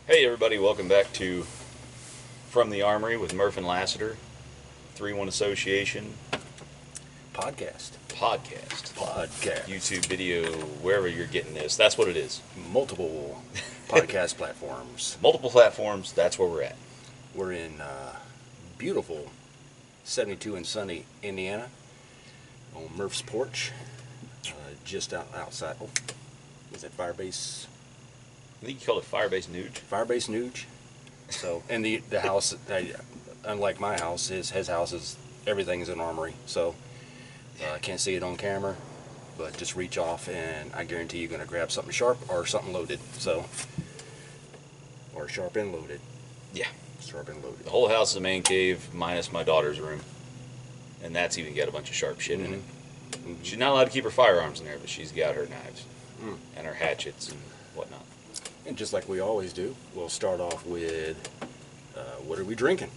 Hey everybody, welcome back to From the Armory with Murph and Lassiter, 3-1 Association Podcast. YouTube video, wherever you're getting this. That's what it is. Multiple podcast platforms. Multiple platforms, that's where we're at. We're in beautiful 72 and sunny Indiana on Murph's porch, just outside. Oh, is that Firebase? I think you call it Firebase Nuge. Firebase Nuge. So, and the house, unlike my house, his house is, everything is an Armory. So, I can't see it on camera, but just reach off and I guarantee you're going to grab something sharp or something loaded. So, or sharp and loaded. Yeah. Sharp and loaded. The whole house is a man cave minus my daughter's room. And that's even got a bunch of sharp shit in it. Mm-hmm. She's not allowed to keep her firearms in there, but she's got her knives and her hatchets and whatnot. And just like we always do, we'll start off with, what are we drinking?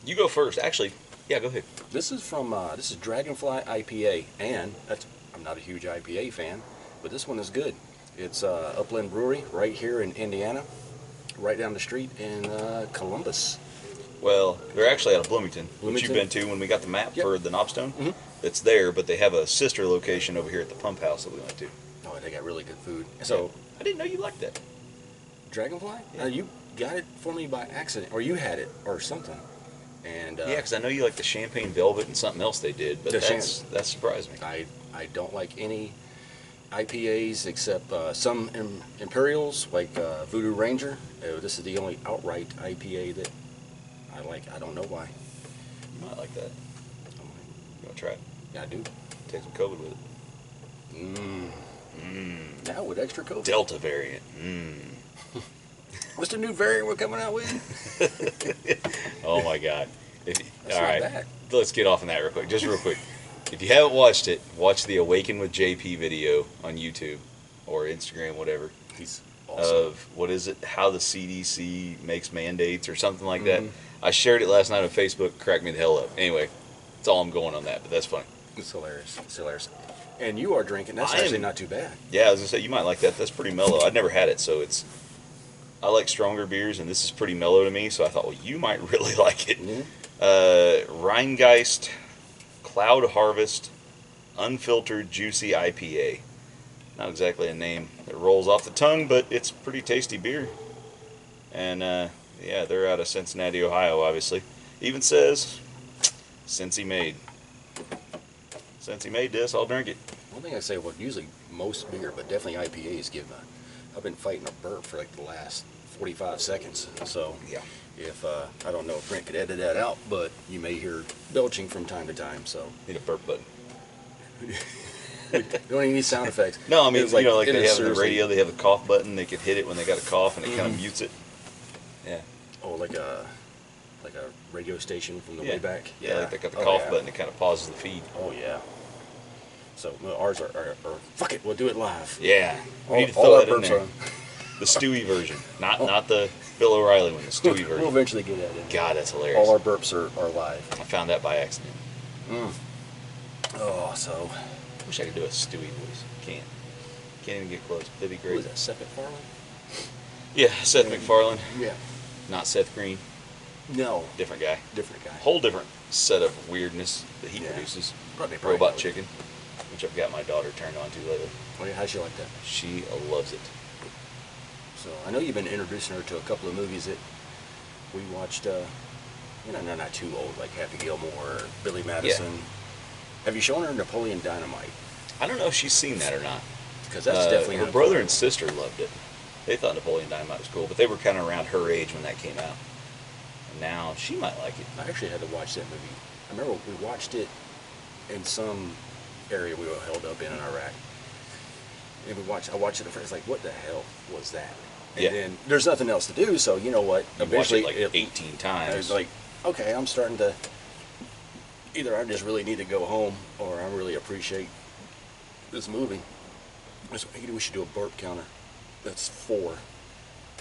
You go first. Actually, yeah, go ahead. This is from, this is Dragonfly IPA, and I'm not a huge IPA fan, but this one is good. It's Upland Brewery right here in Indiana, right down the street in Columbus. Well, they're actually out of Bloomington, which Bloomington? you've been to when we got the map Yep. for the Knobstone. Mm-hmm. It's there, but they have a sister location over here at the pump house that we went to. Oh, they got really good food. So, I didn't know you liked that. Dragonfly? Yeah. You got it for me by accident, or you had it, or something. And Yeah, because I know you like the champagne velvet and something else they did, but The that surprised me. I don't like any IPAs except some Imperials, like Voodoo Ranger. This is the only outright IPA that I like. I don't know why. You might like that. You want to try it? Yeah, I do. Take some COVID with it. Now with extra COVID. Delta variant. What's the new variant we're coming out with? Oh my God. That's All not right, bad. let's get off on that real quick. Just real quick. If you haven't watched it, watch the Awaken with JP video on YouTube or Instagram, whatever. He's awesome. Of what is it? How the CDC makes mandates or something like that. I shared it last night on Facebook. Cracked me the hell up. Anyway, that's all I'm going on that, but that's funny. It's hilarious. It's hilarious. And you are drinking. That's I am- actually not too bad. Yeah, I was gonna say you might like that. That's pretty mellow. I've never had it, so I like stronger beers, and this is pretty mellow to me. So I thought, well, you might really like it. Rheingeist Cloud Harvest Unfiltered Juicy IPA. Not exactly a name that rolls off the tongue, but it's pretty tasty beer. And yeah, they're out of Cincinnati, Ohio, obviously. Even says Cincy made. Cincy made this, I'll drink it. One thing I say, well, usually most beer, but definitely IPAs give I've been fighting a burp for like the last 45 seconds. So Yeah. if, I don't know if Brent could edit that out, but you may hear belching from time to time, so. Need a burp button. You don't even need sound effects. No, I mean, It's like it they is have on the seriously- radio, they have a cough button. They could hit it when they got a cough, and it kind of mutes it. Yeah. Oh, like a radio station from the way back? Yeah, like they got the Oh, cough yeah. button. It kind of pauses the feed. Oh, yeah. So well, ours are, fuck it, we'll do it live. Yeah. We All, need to all throw our that in burps there. are. The Stewie version, not the Bill O'Reilly one. The Stewie We'll version. eventually get that in. God, that's hilarious. All our burps are live. I found that by accident. Oh, so. Wish I could do a Stewie voice. Can't even get close. That'd be Who great. is that, Seth MacFarlane? Yeah, Seth MacFarlane, Yeah. not Seth Green. No. Different guy. Different guy. Whole different set of weirdness that he Yeah. produces. Probably Robot know. Chicken, which I've got my daughter turned on to lately. Oh, yeah, how'd she like that? She loves it. So, I know you've been introducing her to a couple of movies that we watched, not too old, like Happy Gilmore or Billy Madison. Have you shown her Napoleon Dynamite? I don't know if she's seen that or not. Because that's definitely her brother and sister loved it. They thought Napoleon Dynamite was cool, but they were kind of around her age when that came out. And now she might like it. I actually had to watch that movie. I remember we watched it in some area we were held up in Iraq. And I watched it at first, like, what the hell was that? And Yeah. then there's nothing else to do, so you know what? You watched it like 18 I times. was like, okay, I'm starting to, either I just really need to go home or I really appreciate this movie. So maybe we should do a burp counter. That's 4.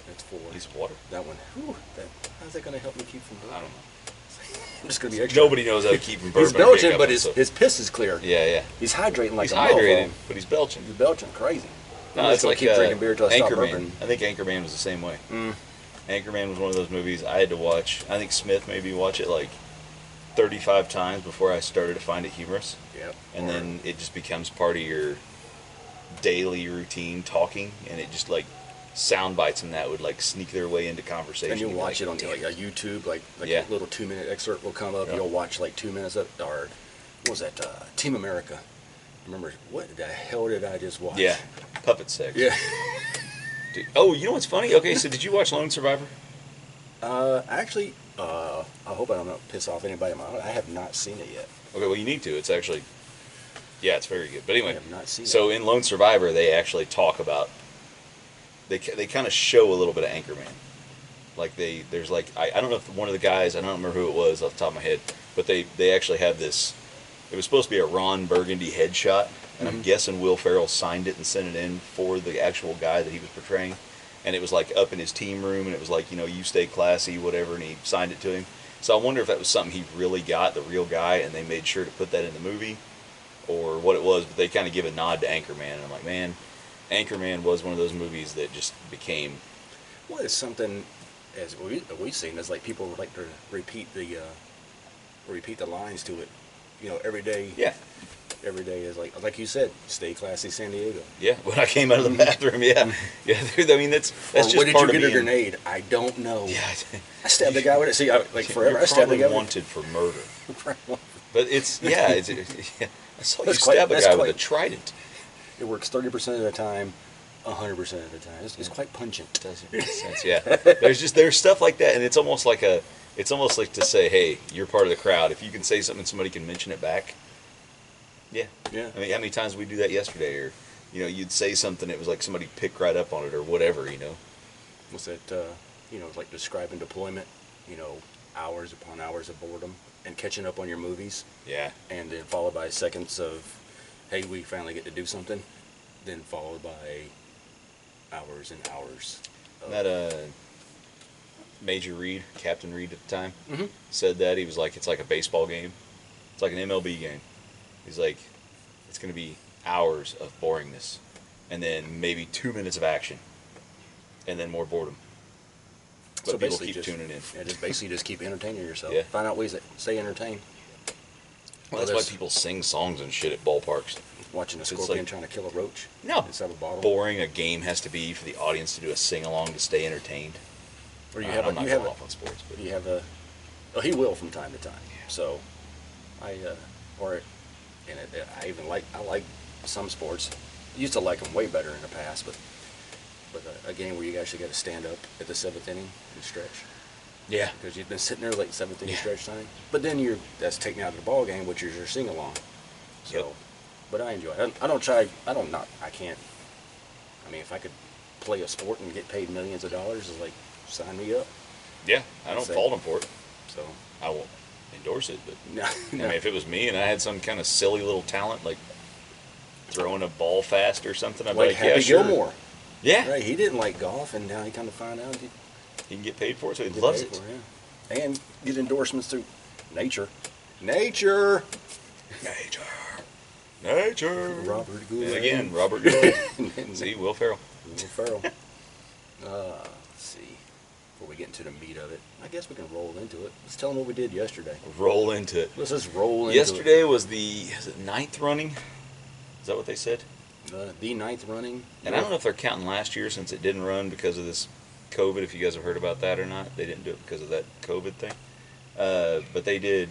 That's 4. Piece of water. That one. Whew, how's that going to help me keep from burping? I don't know. I'm just going to be extra. Nobody knows how to keep him burping. He's or belching, hiccupping, but his so- piss is clear. Yeah. He's hydrating like He's a hydrated, mofo. but he's belching. He's belching crazy. No, I'm it's just gonna like keep drinking beer till I stop Anchorman. burping. I think Anchorman was the same way. Anchorman was one of those movies I had to watch. I think Smith made me watch it like 35 times before I started to find it humorous. Yep. And then it just becomes part of your daily routine talking, and it just like sound bites and that would like sneak their way into conversation. And you'll You'd be watch like, it on like a YouTube, like Yeah. a little 2-minute excerpt will come up. Yeah. You'll watch like 2 minutes of, or what was that? Team America. Remember what the hell did I just watch? Yeah, puppet sex. Yeah. Dude, oh, you know what's funny? Okay, so did you watch Lone Survivor? Actually, I hope I don't piss off anybody. I have not seen it yet. Okay, well you need to. It's actually, yeah, it's very good. But anyway, I have not seen so it. in Lone Survivor, they actually talk about, they kind of show a little bit of Anchorman. Like there's like, I don't know if one of the guys, I don't remember who it was off the top of my head, but they actually have this, it was supposed to be a Ron Burgundy headshot, and I'm guessing Will Ferrell signed it and sent it in for the actual guy that he was portraying. And it was like up in his team room, and it was like, you know, you stay classy, whatever, and he signed it to him. So I wonder if that was something he really got, the real guy, and they made sure to put that in the movie, or what it was, but they kind of give a nod to Anchorman, and I'm like, man, Anchorman was one of those movies that just became... What is something, as we've seen, is like people like to repeat the lines to it, you know, every day. Yeah. Every day is like you said, stay classy, San Diego. Yeah, when I came out of the bathroom, yeah. Yeah, I mean, that's Or just where did part you of get a being... grenade? I don't know. Yeah. I stabbed the guy with it. See, like forever, You're I stabbed the probably guy with wanted for murder. But it's, yeah, yeah. I saw you That's quite- stab a that's guy quite- with a trident. It works 30% of the time, 100% of the time. It's quite pungent. Doesn't make sense, yeah. There's stuff like that, and it's almost like to say, hey, you're part of the crowd. If you can say something, somebody can mention it back. Yeah. Yeah. I mean, how many times did we do that yesterday? Or, you know, you'd say something, it was like somebody picked right up on it or whatever, you know. Was that, you know, like describing deployment, you know, hours upon hours of boredom and catching up on your movies. Yeah. And then followed by seconds of, hey, we finally get to do something. Then followed by hours and hours. That, Major Reed, Captain Reed at the time, Mhm. said that. He was like, it's like a baseball game. It's like an MLB game. He's like, it's going to be hours of boringness, and then maybe 2 minutes of action, and then more boredom. But So people basically keep just- tuning in. Yeah, just basically just keep entertaining yourself. Yeah. Find out ways that stay entertained. Well, that's why people sing songs and shit at ballparks. Watching a It's scorpion like- trying to kill a roach. No. Inside a bottle. Boring a game has to be for the audience to do a sing along to stay entertained. Or you I'm have not you going have off on sports, but you have a. Oh, he will from time to time. So, I even like some sports. Used to like them way better in the past, but a game where you actually got to stand up at the 7th inning and stretch. yeah, Because you've been sitting there like 7th inning Yeah. stretch time. But then that's taking out of the ball game, which is your sing along. So, Yep. but I enjoy it. I can't. I mean, if I could play a sport and get paid millions of dollars, it's like, sign me up. yeah, I don't Say- fault him for it. So, I won't endorse it, but no, I mean, if it was me and I had some kind of silly little talent like throwing a ball fast or something, I'd be like like, Happy yeah, sure. Gilmore. Yeah, Right, he didn't like golf, and now he kind of found out he he can get paid for it, so he get loves paid it. for yeah. And get endorsements through nature. Nature. Nature. Robert Gould. And again, Robert Gould. See, Will Ferrell. Will Ferrell. Let's see. Before we get into the meat of it, I guess we can roll into it. Let's tell them what we did yesterday. Roll into it. Let's just roll into Yesterday was is it 9th running? Is that what they said? it. The 9th running. And I don't know if they're counting last year since it didn't run because of this COVID, if you guys have heard about that or not. They didn't do it because of that COVID thing. But they did.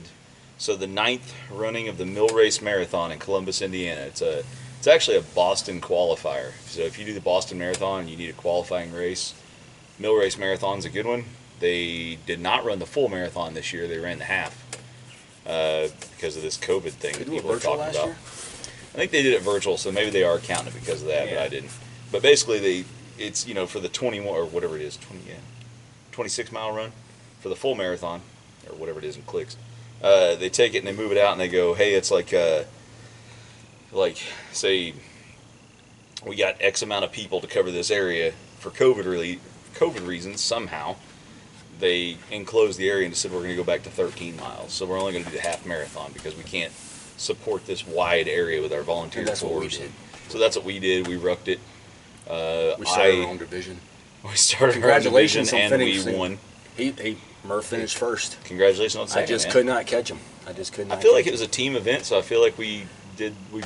So the 9th running of the Mill Race Marathon in Columbus, Indiana. It's actually a Boston qualifier. So if you do the Boston Marathon and you need a qualifying race, Mill Race Marathon's a good one. They did not run the full marathon this year. They ran the half because of this COVID thing They that do it people are virtual talking last about. year? I think they did it virtual, so maybe they are counting it because of that, but Yeah. I didn't. But basically, it's for the 21 or whatever it is, 26-mile run for the full marathon or whatever it is in clicks. They take it and they move it out and they go, hey, it's like say we got X amount of people to cover this area for COVID reasons. Somehow they enclosed the area and said we're going to go back to 13 miles. So we're only going to do the half marathon because we can't support this wide area with our volunteer And that's what we force. did. So that's what we did. We rucked it. We set our own division. We started our own Congratulations division on and we finishing. won. Murph finished first. Congratulations on second, I just man. could not catch him. I feel like it was a team event, so I feel like we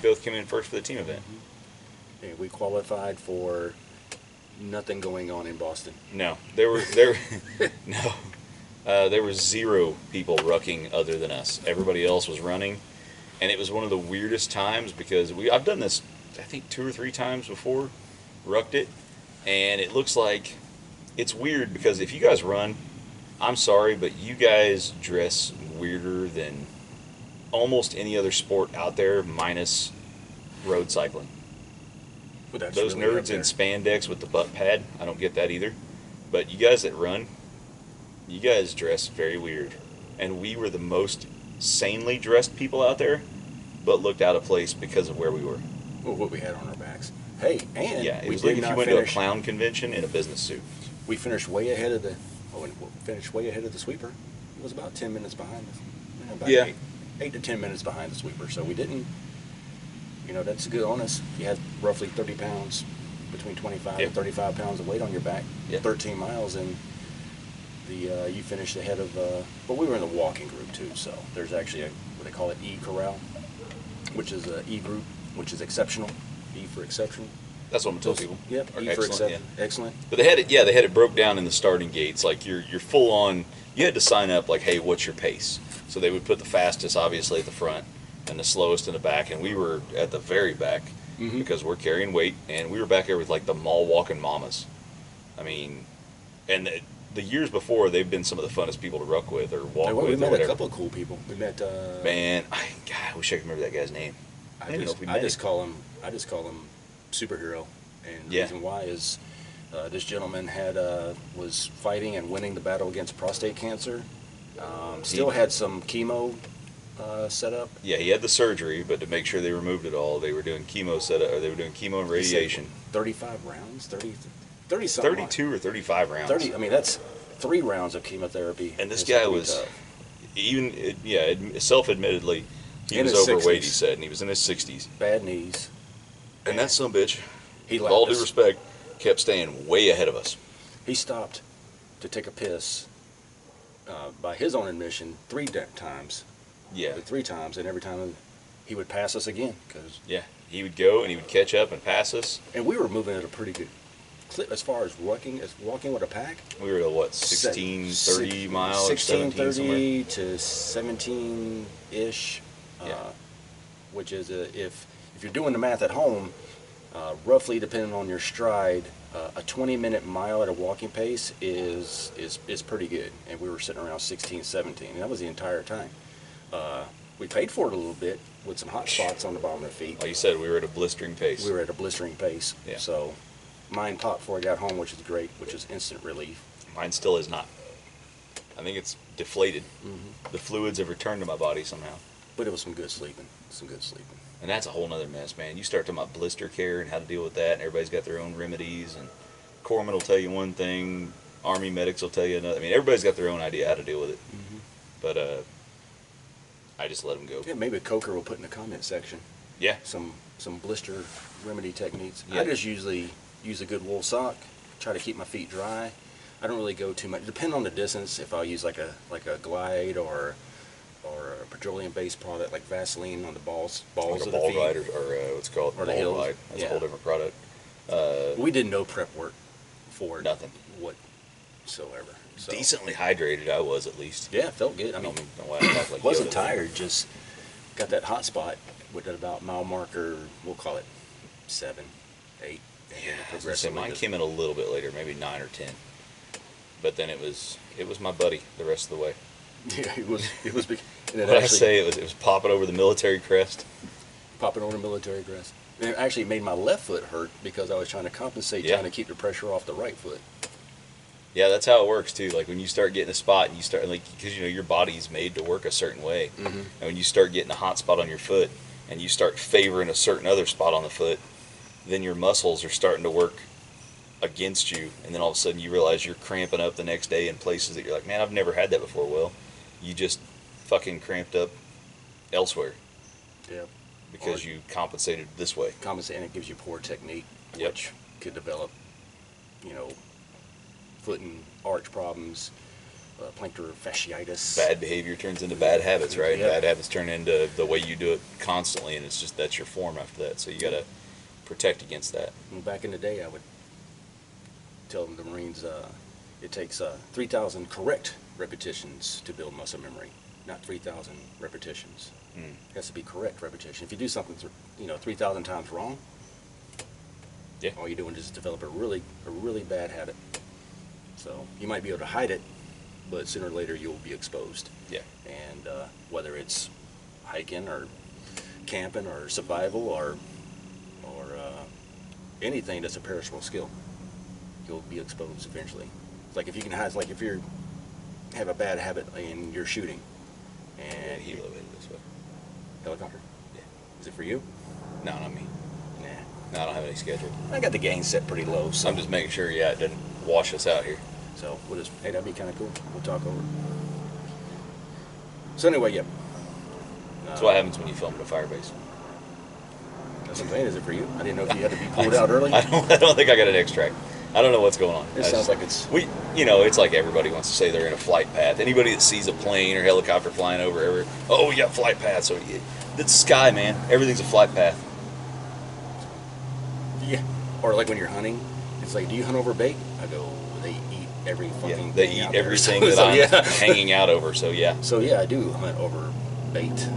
both came in first for the team event. Yeah, we qualified for nothing going on in Boston. No, there were zero people rucking other than us. Everybody else was running, and it was one of the weirdest times because I've done this I think 2 or 3 times before, rucked it, and it looks like it's weird because if you guys run, I'm sorry, but you guys dress weirder than almost any other sport out there minus road cycling. Well, Those really nerds in spandex with the butt pad, I don't get that either. But you guys that run, you guys dress very weird. And we were the most sanely dressed people out there, but looked out of place because of where we were. Well, what we had on our backs. Hey, and Yeah, it we was did like if not you went finish. to a clown convention in a business suit. We finished way ahead of the sweeper. It was about 10 minutes behind us. About Yeah. 8 to 10 minutes behind the sweeper. So we didn't, that's good on us. You had roughly 30 pounds, between 25 and 35 pounds of weight on your back, 13 miles, and you finished ahead of, but we were in the walking group too, so there's actually what they call it E Corral, which is a E group, which is exceptional, E for exceptional. That's what I'm telling people. Yep, Or E for excellent, excellent. But they had it broke down in the starting gates. Like you're full on, you had to sign up like, hey, what's your pace? So they would put the fastest obviously at the front and the slowest in the back, and we were at the very back because we're carrying weight, and we were back there with like the mall walking mamas. I mean, and the years before, they've been some of the funnest people to ruck with or walk with. We met or whatever. a couple of cool people. We met. Man, I wish I could remember that guy's name. I just call him superhero, and the reason why is this gentleman was fighting and winning the battle against prostate cancer. Still had some chemo set up. Yeah, he had the surgery, but to make sure they removed it all, they were doing chemo setup, or they were doing chemo and radiation. 35 rounds, 30 something. 32 or 35 rounds. 30. I mean, that's 3 rounds of chemotherapy. And this guy was self-admittedly, he was overweight. 60s. He said, and he was in his 60s. Bad knees. And that son of a bitch, He with all lapped due us. respect, kept staying way ahead of us. He stopped to take a piss, by his own admission, 3 times. Yeah. 3 times, and every time he would pass us again. Yeah. He would go and he would catch up and pass us. And we were moving at a pretty good clip as far as walking with a pack. We were at what, 16:30 miles, 16:30 to 17-ish. Which is if you're doing the math at home, roughly depending on your stride, a 20-minute mile at a walking pace is pretty good. And we were sitting around 16, 17, and that was the entire time. We paid for it a little bit with some hot spots on the bottom of the feet. Like you said, we were at a blistering pace. We were at a blistering pace. Yeah. So mine popped before I got home, which is great, which is instant relief. Mine still is not. I think it's deflated. The fluids have returned to my body somehow. But it was some good sleeping. And that's a whole nother mess, man. You start talking about blister care and how to deal with that, and everybody's got their own remedies, and corpsmen will tell you one thing, Army medics will tell you another. I mean, everybody's got their own idea how to deal with it. But I just let them go. Yeah, maybe Coker will put in the comment section. Yeah. Some blister remedy techniques. Yeah. I just usually use a good wool sock, try to keep my feet dry. I don't really go too much. Depend on the distance. If I'll use like a Glide or a petroleum-based product like Vaseline on the balls Like of a the ball feet. ride or what's it called? Or the ball hills. ride. That's Yeah. a whole different product. We did no prep work for it. Nothing. Whatsoever. So, Decently hydrated, I was at least. yeah, felt good. I I mean, don't know why I talk like wasn't Yoda. tired, just got that hot spot with about mile marker, we'll call it 7, 8. And Yeah, then I was gonna say progressively mine just- came in a little bit later, maybe 9 or 10. But then it was my buddy the rest of the way. Yeah, it was big. And it What I actually say, it was popping over the military crest. popping over military grass. And it actually made my left foot hurt because I was trying to compensate, Yeah. trying to keep the pressure off the right foot. Yeah, that's how it works too. Like when you start getting a spot, and you start because your body's made to work a certain way, and when you start getting a hot spot on your foot, and you start favoring a certain other spot on the foot, then your muscles are starting to work against you, and then all of a sudden you realize you're cramping up the next day in places that you're like, man, I've never had that before. Well, you just fucking cramped up elsewhere Yeah. because you compensated this way. Compensate, and it gives you poor technique, Yep. which could develop, foot and arch problems, plantar fasciitis. Bad behavior turns into bad habits, right? Yep. Bad habits turn into the way you do it constantly, and it's just that's your form after that. So you got to protect against that. Well, back in the day, I would tell the Marines it takes 3,000 correct repetitions to build muscle memory, not 3,000 repetitions. It has to be correct repetition. If you do something 3,000 times wrong, Yeah. all you're doing is develop a really bad habit. So you might be able to hide it, but sooner or later you'll be exposed. Yeah. And whether it's hiking or camping or survival or anything that's a perishable skill, you'll be exposed eventually. It's like if you can hide, it's like if you have a bad habit and you're shooting, and He elevated this way. helicopter. Yeah. Is it for you? No, not me. Nah. No, I don't have any schedule. I got the gain set pretty low, so I'm just making sure, yeah, it didn't wash us out here. So we'll just, hey, that'd be kind of cool. We'll talk over. So anyway, yeah. That's what happens when you film at a fire base. That's what I'm saying. Is it for you? I didn't know if you had to be pulled out early. I don't think I got an extract. I don't know what's going on. It sounds like it's... It's like everybody wants to say they're in a flight path. Anybody that sees a plane or helicopter flying over, oh, we got flight path. So the sky, man, everything's a flight path. Yeah. Or like when you're hunting, it's like, do you hunt over bait? I go, they eat every fucking They thing eat out there. everything So, that I'm yeah. hanging out over. So yeah. So yeah, I do hunt over bait,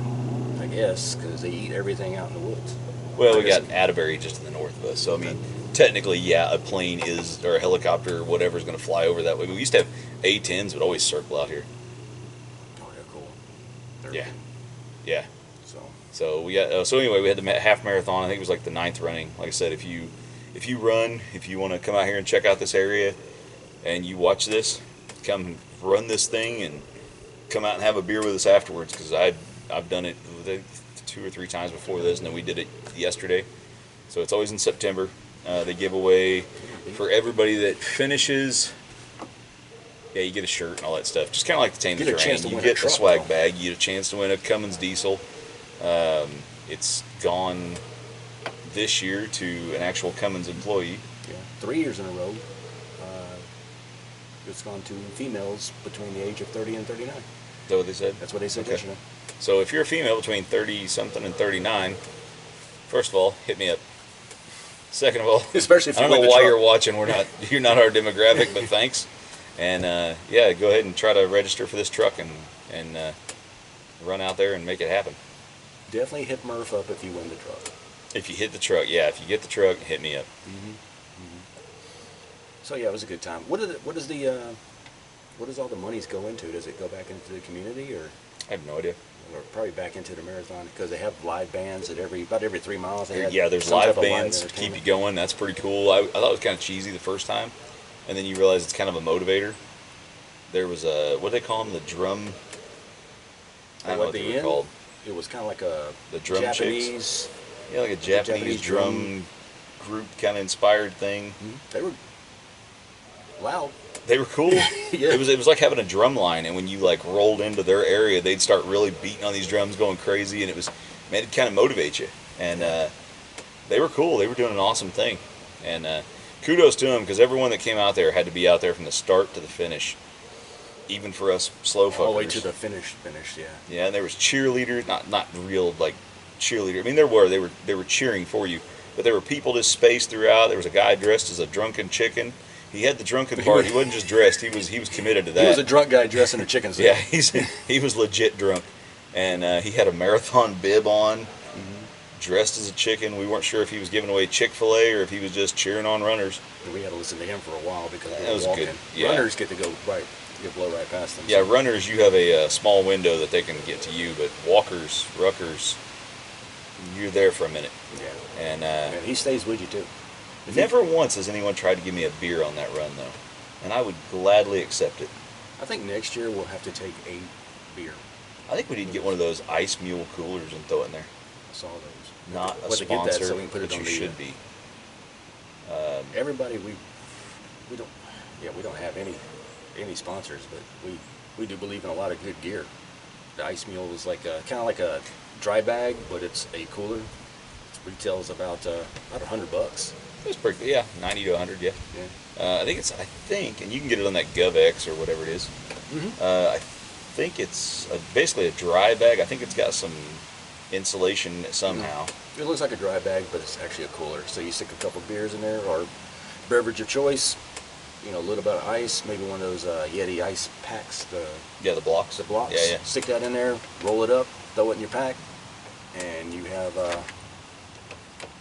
I guess, because they eat everything out in the woods. Well, we got Atterbury just to the north of us. So I mean, technically, yeah, a plane is or a helicopter or whatever is going to fly over that way. But we used to have A-10s would always circle out here. Oh, they're cool. They're Yeah. Yeah. So we got. So anyway, we had the half marathon. I think it was like the 9th running. Like I said, if you run, if you want to come out here and check out this area, and you watch this, come run this thing and come out and have a beer with us afterwards. Because I've done it 2 or 3 times before this, and then we did it yesterday. So it's always in September. They give away for everybody that finishes. Yeah, you get a shirt and all that stuff. Just kind of like the Tame the Terrain. You get a swag bag. You get a chance to win a Cummins diesel. It's gone this year to an actual Cummins employee. yeah, 3 years in a row. It's gone to females between the age of 30 and 39. Is that what they said? That's what they said Okay. yesterday. So if you're a female between 30-something and 39, first of all, hit me up. Second of all, Especially if I you don't know win the why truck. you're watching. You're not our demographic, but thanks. And yeah, go ahead and try to register for this truck and run out there and make it happen. Definitely hit Murph up if you win the truck. If you hit the truck, yeah. If you get the truck, hit me up. So yeah, it was a good time. What does all the monies go into? Does it go back into the community or I have no idea. probably back into the marathon because they have live bands at about every 3 miles? They have Yeah, there's some live type of bands to keep you entertainment. going. That's pretty cool. I thought it was kind of cheesy the first time, and then you realize it's kind of a motivator. There was what do they call them? The drum. I don't know At what the they were end, called. it was kind of like a The drum Japanese. Yeah, like a Japanese Japanese drum group kind of inspired thing. They were loud. They were cool. Yeah. It was like having a drum line, and when you like rolled into their area, they'd start really beating on these drums, going crazy, and it kind of motivate you. And they were cool. They were doing an awesome thing, and kudos to them because everyone that came out there had to be out there from the start to the finish. Even for us slow fuckers. All the way to the finish, yeah. Yeah, and there was cheerleaders, not real like cheerleader. I mean, they were cheering for you, but there were people just spaced throughout. There was a guy dressed as a drunken chicken. He had the drunken part. He wasn't just dressed. He was committed to that. He was a drunk guy dressed in a chicken suit. Yeah, he was legit drunk, and he had a marathon bib on, dressed as a chicken. We weren't sure if he was giving away Chick-fil-A or if he was just cheering on runners. We had to listen to him for a while because we That were was walking. good. Yeah. Runners get to go right, blow right past them. Yeah, runners, you have a small window that they can get to you, but walkers, ruckers, you're there for a minute. Yeah. And he stays with you too. never once has anyone tried to give me a beer on that run, though, and I would gladly accept it. I think next year we'll have to take a beer. I think we need to get one of those Ice Mule coolers and throw it in there. I saw those. Not a We'll have to get that sponsor, so we can put it but on you the, should be. Everybody, we don't have any sponsors, but we do believe in a lot of good gear. The Ice Mule is like kind of like a dry bag, but it's a cooler. It retails about $100. It's pretty, yeah, 90 to 100, yeah. Yeah. I think, and you can get it on that GovX or whatever it is. I think it's basically a dry bag. I think it's got some insulation somehow. It looks like a dry bag, but it's actually a cooler. So you stick a couple beers in there, or beverage of choice. You know, a little bit of ice, maybe one of those Yeti ice packs. Yeah, the blocks. The blocks. Yeah, yeah. Stick that in there, roll it up, throw it in your pack, and you have.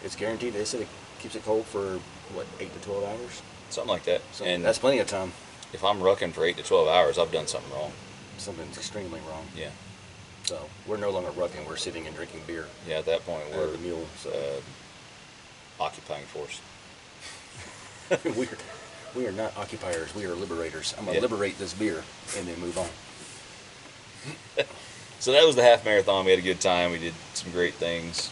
It's guaranteed. They said it keeps it cold for what, 8 to 12 hours. Something like that. So And that's plenty of time. if I'm rucking for 8 to 12 hours, I've done something wrong. Something's extremely wrong. Yeah. So we're no longer rucking. We're sitting and drinking beer. Yeah, at that point, Out we're of the Mule. So occupying force. we are not occupiers. We are liberators. I'm gonna liberate this beer and then move on. So that was the half marathon. We had a good time. We did some great things.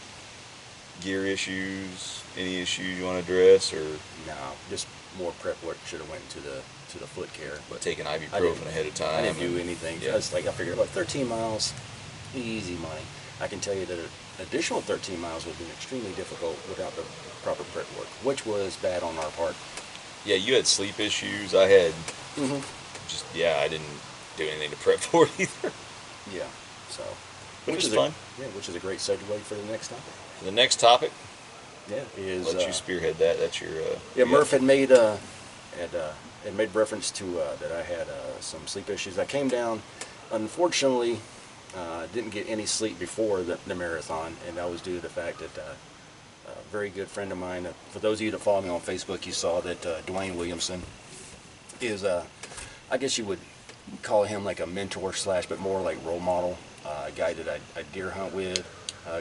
Gear issues, any issues you want to address, or No, just more prep work. Should have went to the foot care. But taking I ibuprofen didn't- ahead of time? I didn't do anything. Yeah. Just like I figured, about 13 miles, easy money. I can tell you that an additional 13 miles would have been extremely difficult without the proper prep work, which was bad on our part. Yeah, you had sleep issues. I had Mm-hmm. I didn't do anything to prep for it either. Yeah. So, Which is is fun. which is a great segue for the next topic. The next topic, Yeah, is let you spearhead that. That's your. yeah. you Murph got- had made reference to that I had some sleep issues. I came down, unfortunately, didn't get any sleep before the marathon, and that was due to the fact that a very good friend of mine. For those of you that follow me on Facebook, you saw that Dwayne Williamson is I guess you would call him like a mentor slash, but more like role model. A guy that I deer hunt with,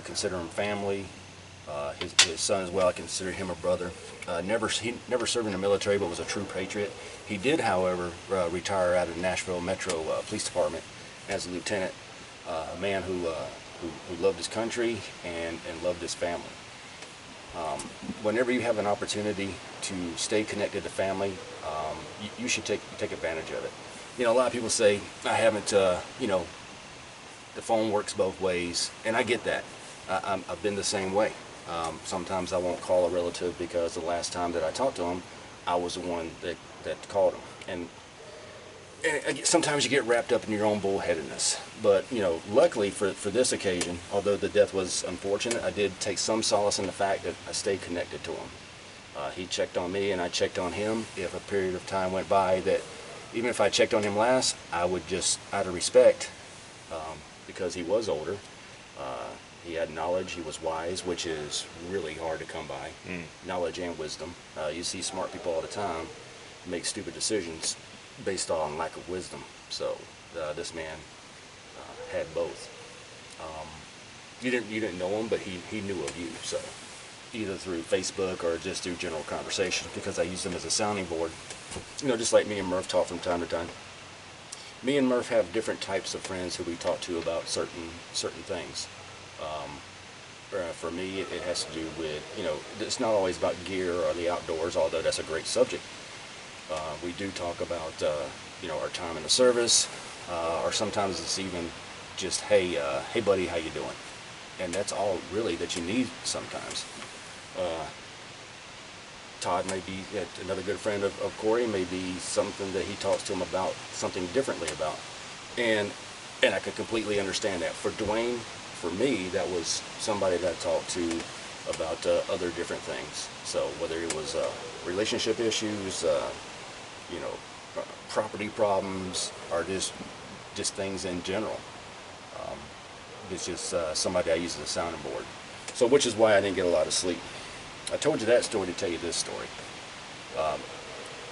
consider him family. His son as well, I consider him a brother. He never served in the military, but was a true patriot. He did, however, retire out of the Nashville Metro Police Department as a lieutenant. A man who loved his country and loved his family. Whenever you have an opportunity to stay connected to family, you should take advantage of it. You know, a lot of people say, I haven't, the phone works both ways, and I get that. I've been the same way. Sometimes I won't call a relative because the last time that I talked to him, I was the one that called him. And sometimes you get wrapped up in your own bullheadedness. But, luckily for this occasion, although the death was unfortunate, I did take some solace in the fact that I stayed connected to him. He checked on me and I checked on him. If a period of time went by that, even if I checked on him last, I would just, out of respect, because he was older, he had knowledge, he was wise, which is really hard to come by. Knowledge and wisdom. You see smart people all the time make stupid decisions based on lack of wisdom. So this man had both. You didn't know him, but he knew of you. So either through Facebook or just through general conversation, because I used him as a sounding board. Just like me and Murph talk from time to time. Me and Murph have different types of friends who we talk to about certain things. For me, it has to do with, it's not always about gear or the outdoors, although that's a great subject. We do talk about, our time in the service, or sometimes it's even just, hey buddy, how you doing? And that's all really that you need sometimes. Todd may be, another good friend of Corey, may be something that he talks to him about something differently about. And I could completely understand that. For Dwayne, for me, that was somebody that I talked to about other different things. So whether it was relationship issues, property problems, or just things in general. It's just somebody I use as a sounding board. So which is why I didn't get a lot of sleep. I told you that story to tell you this story.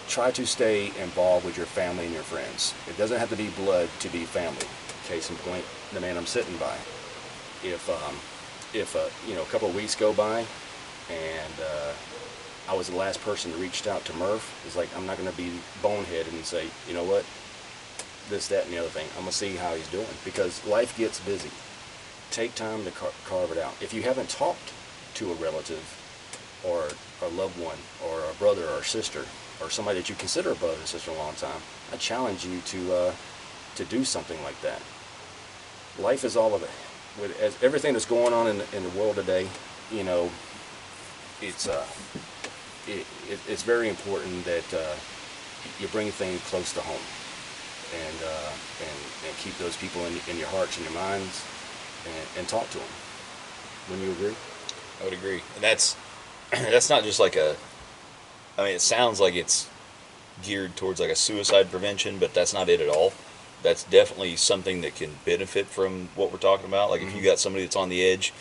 Try to stay involved with your family and your friends. It doesn't have to be blood to be family. Case in point, the man I'm sitting by. If a couple of weeks go by and I was the last person that reached out to Murph, it's like, I'm not going to be boneheaded and say, you know what, this, that, and the other thing. I'm going to see how he's doing, because life gets busy. Take time to carve it out. If you haven't talked to a relative or a loved one or a brother or a sister or somebody that you consider a brother or sister a long time, I challenge you to do something like that. Life is all of it. As everything that's going on in the world today, it's it's very important that you bring things close to home, and keep those people in your hearts and your minds, and talk to them. Wouldn't you agree? I would agree, and that's that's not just like a. I mean, it sounds like it's geared towards like a suicide prevention, but that's not it at all. That's definitely something that can benefit from what we're talking about. Like if you got somebody that's on the edge,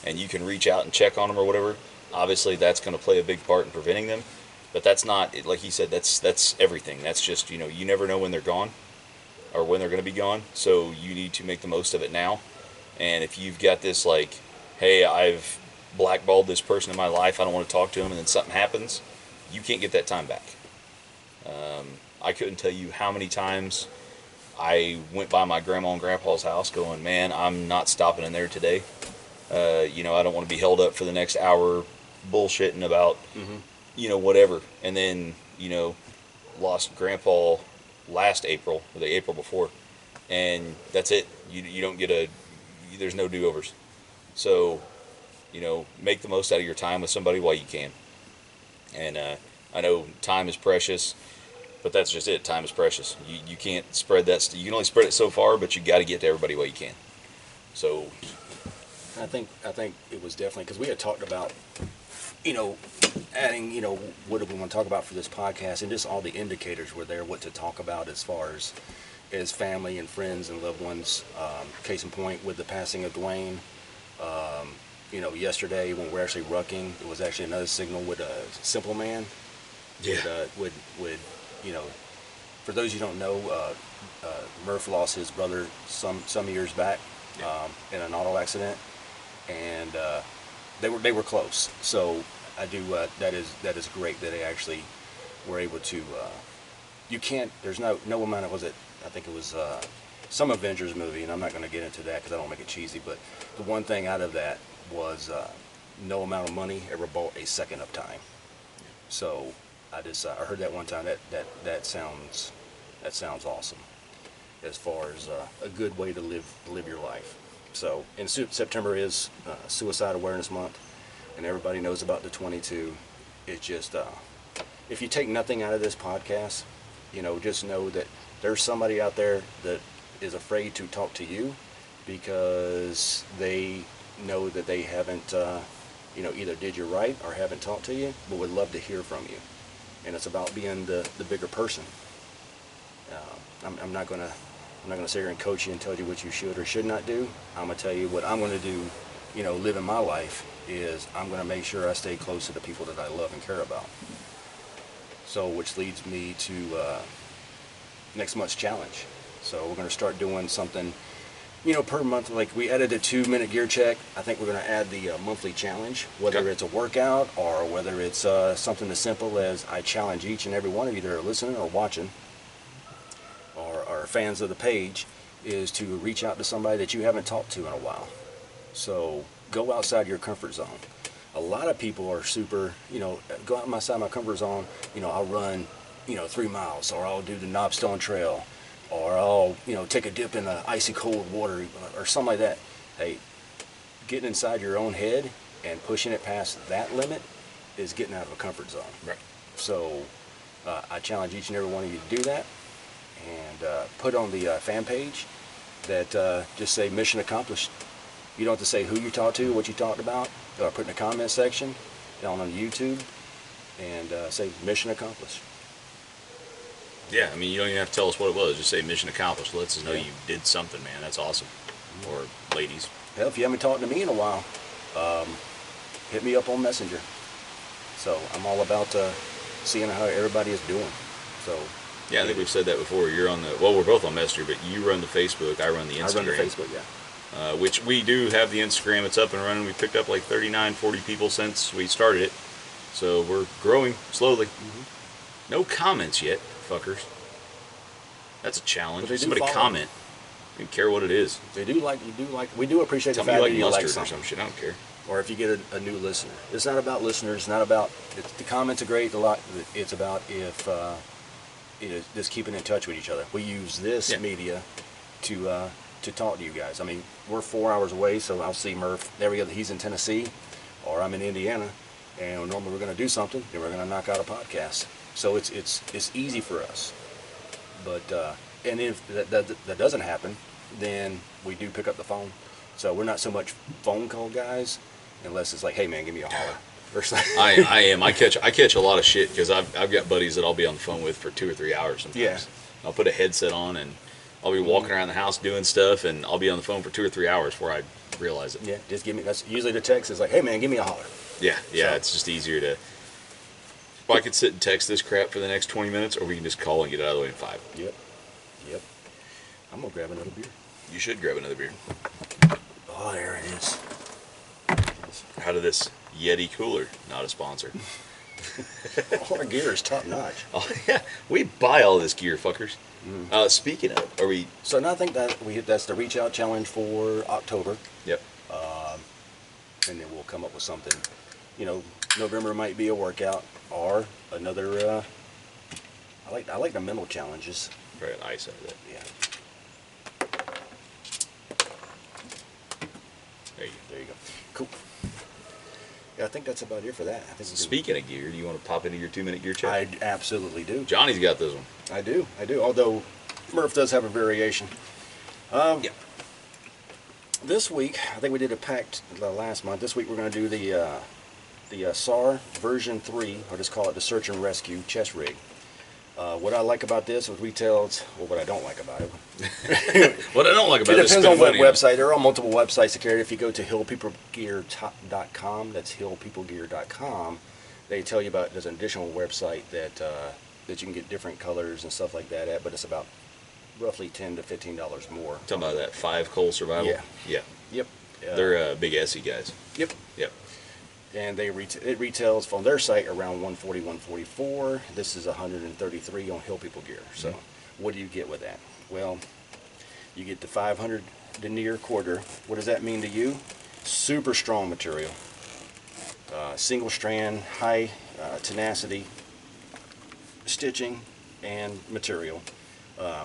and you can reach out and check on them or whatever, obviously that's going to play a big part in preventing them. But that's not, like he said, that's everything. That's just, you never know when they're gone or when they're going to be gone. So you need to make the most of it now. And if you've got this like, hey, I've blackballed this person in my life, I don't want to talk to him, and then something happens, you can't get that time back. I couldn't tell you how many times I went by my grandma and grandpa's house going, man, I'm not stopping in there today. I don't want to be held up for the next hour bullshitting about, whatever. And then, lost grandpa last April, or the April before, and that's it. You don't get there's no do-overs. So, make the most out of your time with somebody while you can. And I know time is precious, but that's just it. Time is precious. You can't spread that. You can only spread it so far, but you got to get to everybody while you can. So, I think it was definitely because we had talked about, adding, what do we want to talk about for this podcast, and just all the indicators were there, what to talk about as far as family and friends and loved ones. Case in point with the passing of Dwayne. Yesterday when we're actually rucking, it was actually another signal with a Simple Man. yeah. Would for those you don't know, Murph lost his brother some years back in an auto accident, and they were close. So I do that is great that they actually were able to. You can't. There's no amount of, was it? I think it was some Avengers movie, and I'm not going to get into that because I don't make it cheesy. But the one thing out of that was no amount of money ever bought a second of time. So I heard that one time. That sounds awesome, as far as a good way to live your life. So, and September is Suicide Awareness Month, and everybody knows about the 22. It's just if you take nothing out of this podcast, just know that there's somebody out there that is afraid to talk to you because they know that they haven't, either did you right or haven't talked to you, but would love to hear from you. And it's about being the bigger person. I'm not gonna sit here and coach you and tell you what you should or should not do. I'm gonna tell you what I'm gonna do. Living my life is I'm gonna make sure I stay close to the people that I love and care about. So, which leads me to next month's challenge. So we're gonna start doing something, per month. Like we added a 2-minute gear check. I think we're gonna add the monthly challenge, whether it's a workout or whether it's something as simple as I challenge each and every one of you that are listening or watching, or fans of the page, is to reach out to somebody that you haven't talked to in a while. So go outside your comfort zone. A lot of people are super, go outside my comfort zone. I'll run, 3 miles, or I'll do the Knobstone Trail, or I'll, take a dip in the icy cold water, or something like that. Hey, getting inside your own head and pushing it past that limit is getting out of a comfort zone. Right. So I challenge each and every one of you to do that, and put on the fan page that just say mission accomplished. You don't have to say who you talked to, what you talked about, or put in the comment section down on YouTube and say mission accomplished. Yeah, I mean, you don't even have to tell us what it was. Just say mission accomplished. Lets us know you did something, man. That's awesome. Or ladies. Hell, if you haven't talked to me in a while, hit me up on Messenger. So I'm all about seeing how everybody is doing. So yeah, I think we've said that before. You're on we're both on Messenger, but you run the Facebook, I run the Instagram. I run the Facebook, yeah. Which we do have the Instagram. It's up and running. We picked up like 39, 40 people since we started it. So we're growing slowly. Mm-hmm. No comments yet, fuckers. That's a challenge. Somebody comment. I don't care what it is. We do appreciate the fact that you like something. Or some shit. I don't care. Or if you get a new listener. It's not about listeners. It's not about, the comments are great. It's about if just keeping in touch with each other. We use this media to talk to you guys. I mean, we're 4 hours away, so I'll see Murph. There we go. He's in Tennessee, or I'm in Indiana, and normally we're going to do something, and we're going to knock out a podcast. So it's easy for us. But and if that doesn't happen, then we do pick up the phone. So we're not so much phone call guys, unless it's like, hey man, give me a holler. Or something. I am. I catch a lot of shit because I've got buddies that I'll be on the phone with for 2 or 3 hours sometimes. Yeah. I'll put a headset on and I'll be walking around the house doing stuff, and I'll be on the phone for 2 or 3 hours before I realize it. Yeah, just give me. That's usually the text is like, hey man, give me a holler. Yeah. So, it's just easier to. Well, I could sit and text this crap for the next 20 minutes, or we can just call and get it out of the way in 5. Yep. I'm gonna grab another beer. You should grab another beer. Oh, there it is. Out of this Yeti cooler, not a sponsor. All our gear is top notch. Oh yeah, we buy all this gear, fuckers. Speaking of, are we? So now I think that's the reach out challenge for October. Yep. And then we'll come up with something. November might be a workout or another. I like the mental challenges. Right, ice out of that. Yeah. There you go. Cool. Yeah, I think that's about it for that. I think Speaking of gear, do you want to pop into your 2-minute gear check? I absolutely do. Johnny's got this one. I do. Although Murph does have a variation. Yeah. This week, I think we did a packed last month. This week we're going to do the SAR version 3, or just call it the Search and Rescue chest rig. What I like about this is retails, well, what I don't like about it. What I don't like about it it depends on what website. There are multiple websites to carry it. If you go to hillpeoplegear.com, that's hillpeoplegear.com, they tell you about, there's an additional website that you can get different colors and stuff like that at, but it's about roughly $10 to $15 more. Talking about that 5 coal survival? Yeah. Yep. They're big Essie guys. Yep. And it retails from their site around $140, $144. This is $133 on Hill People Gear. So what do you get with that? Well, you get the 500 denier quarter. What does that mean to you? Super strong material. Single strand, high tenacity stitching and material.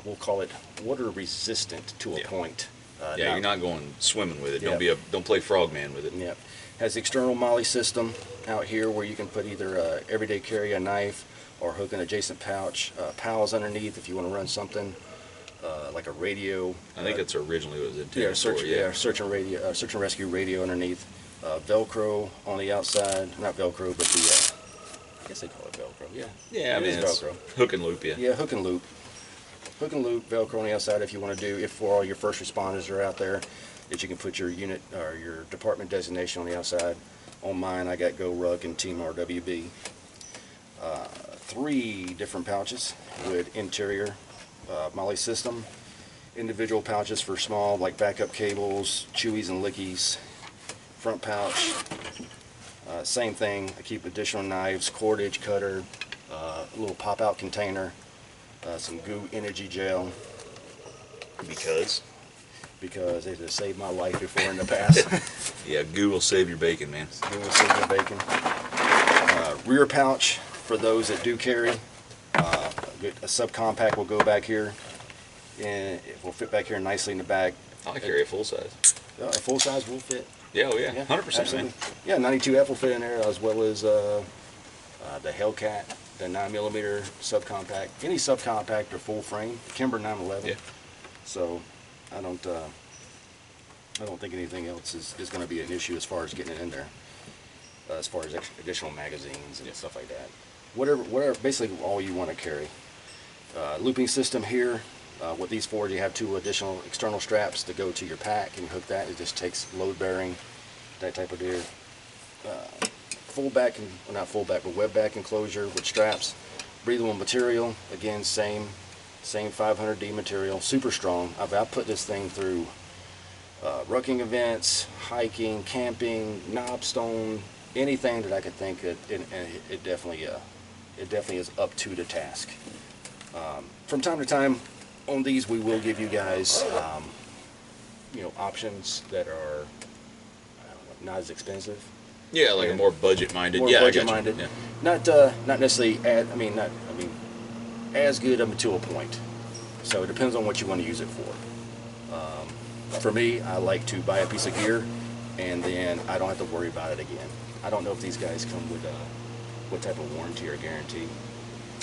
We'll call it water resistant to a point. You're not going swimming with it. Don't play frogman with it. Yep. Has the external molly system out here where you can put either a everyday carry, a knife, or hook an adjacent pouch. Pals underneath if you want to run something like a radio. I think that's originally what it was intended for. Search and rescue radio underneath. Velcro on the outside, not Velcro, but the I guess they call it Velcro. Yeah, I mean it's Velcro. Hook and loop. Yeah, hook and loop. Hook and loop, Velcro on the outside if you want to do, if for all your first responders are out there, that you can put your unit or your department designation on the outside. On mine, I got Go Rug and Team RWB. 3 different pouches with interior molly system. Individual pouches for small, like backup cables, chewies and lickies. Front pouch, same thing. I keep additional knives, cordage, cutter, a little pop-out container. Some goo energy gel. Because it has saved my life before in the past. Yeah, goo will save your bacon, man. Goo will save your bacon. Rear pouch for those that do carry. A subcompact will go back here, and it will fit back here nicely in the back. I carry a full size. A full size will fit. Yeah, 100%, absolutely. man. Yeah, 92F will fit in there, as well as the Hellcat, the 9mm subcompact, any subcompact or full frame, Kimber 911. Yeah. So I don't think anything else is going to be an issue as far as getting it in there. As far as additional magazines and stuff like that. Whatever, basically all you want to carry. Looping system here. With these 4, you have 2 additional external straps to go to your pack, and you hook that. It just takes load bearing, that type of deal. Not full back, but web back enclosure with straps. Breathable material, again, same 500D material, super strong. I put this thing through rucking events, hiking, camping, knobstone, anything that I could think of, and it definitely is up to the task. From time to time on these, we will give you guys options that are not as expensive. Yeah, like a more budget-minded. Budget-minded. Yeah. Not necessarily as good up to a point. So it depends on what you want to use it for. For me, I like to buy a piece of gear and then I don't have to worry about it again. I don't know if these guys come with what type of warranty or guarantee.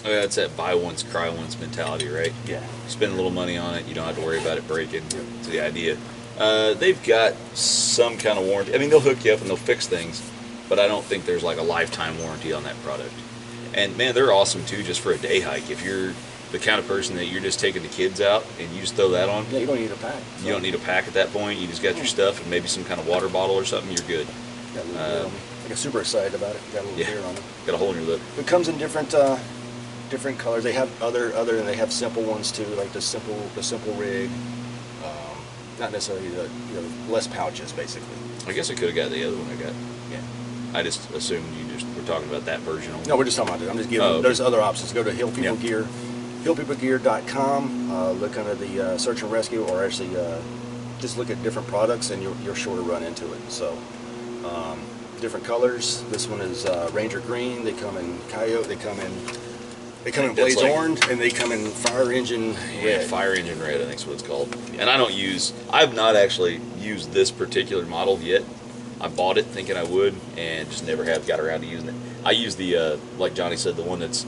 Oh, yeah, it's that buy once, cry once mentality, right? Yeah. Spend a little money on it, you don't have to worry about it breaking. It's the idea. They've got some kind of warranty. I mean, they'll hook you up and they'll fix things, but I don't think there's like a lifetime warranty on that product. And man, they're awesome too, just for a day hike. If you're the kind of person that you're just taking the kids out and you just throw that on. Yeah, you don't need a pack. You don't need a pack at that point. You just got your stuff and maybe some kind of water bottle or something. You're good. Got a little beer on me. I got super excited about it. Got a little beer on it. Got a hole in your lip. It comes in different colors. They have other than they have simple ones too, like the simple rig. Not necessarily the less pouches basically. I guess I could have got the other one I got. Yeah. I just assumed you just were talking about that version only. No, we're just talking about it. I'm just giving. Okay. There's other options. Go to Hill People Gear, hillpeoplegear.com. Look under the search and rescue, or actually just look at different products, and you're sure to run into it. So, different colors. This one is Ranger Green. They come in Coyote. They come in Blaze Orange, and they come in Fire Engine Red. Fire Engine Red, I think is what it's called. And I've not actually used this particular model yet. I bought it thinking I would, and just never have got around to using it. I use the, like Johnny said, the one that's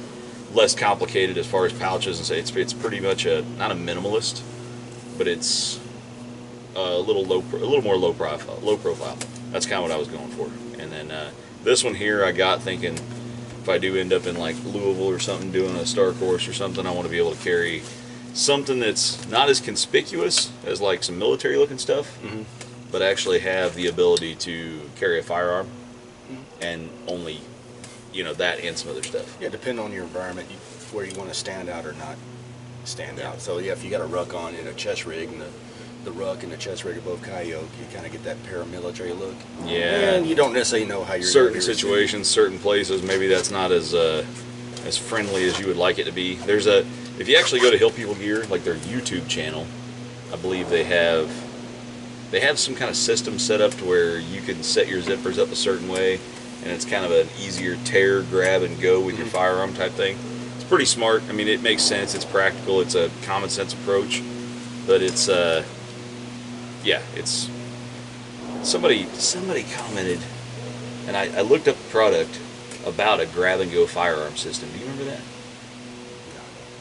less complicated as far as pouches, and say it's pretty much not a minimalist, but it's a little more low profile. That's kind of what I was going for. And then this one here I got thinking, if I do end up in like Louisville or something doing a star course or something, I want to be able to carry something that's not as conspicuous as like some military looking stuff, but actually have the ability to carry a firearm and only, that and some other stuff. Yeah, depending on your environment, where you want to stand out or not stand out. So yeah, if you got a ruck on and a chest rig, and the ruck and the chest rig are both Coyote, you kind of get that paramilitary look. Yeah. And you don't necessarily know how you're certain situations, certain places, maybe that's not as friendly as you would like it to be. If you actually go to Hill People Gear, like their YouTube channel, I believe they have some kind of system set up to where you can set your zippers up a certain way, and it's kind of an easier tear, grab, and go with your firearm type thing. It's pretty smart. I mean, it makes sense. It's practical. It's a common sense approach, but it's somebody commented, and I looked up the product about a grab and go firearm system. Do you remember that?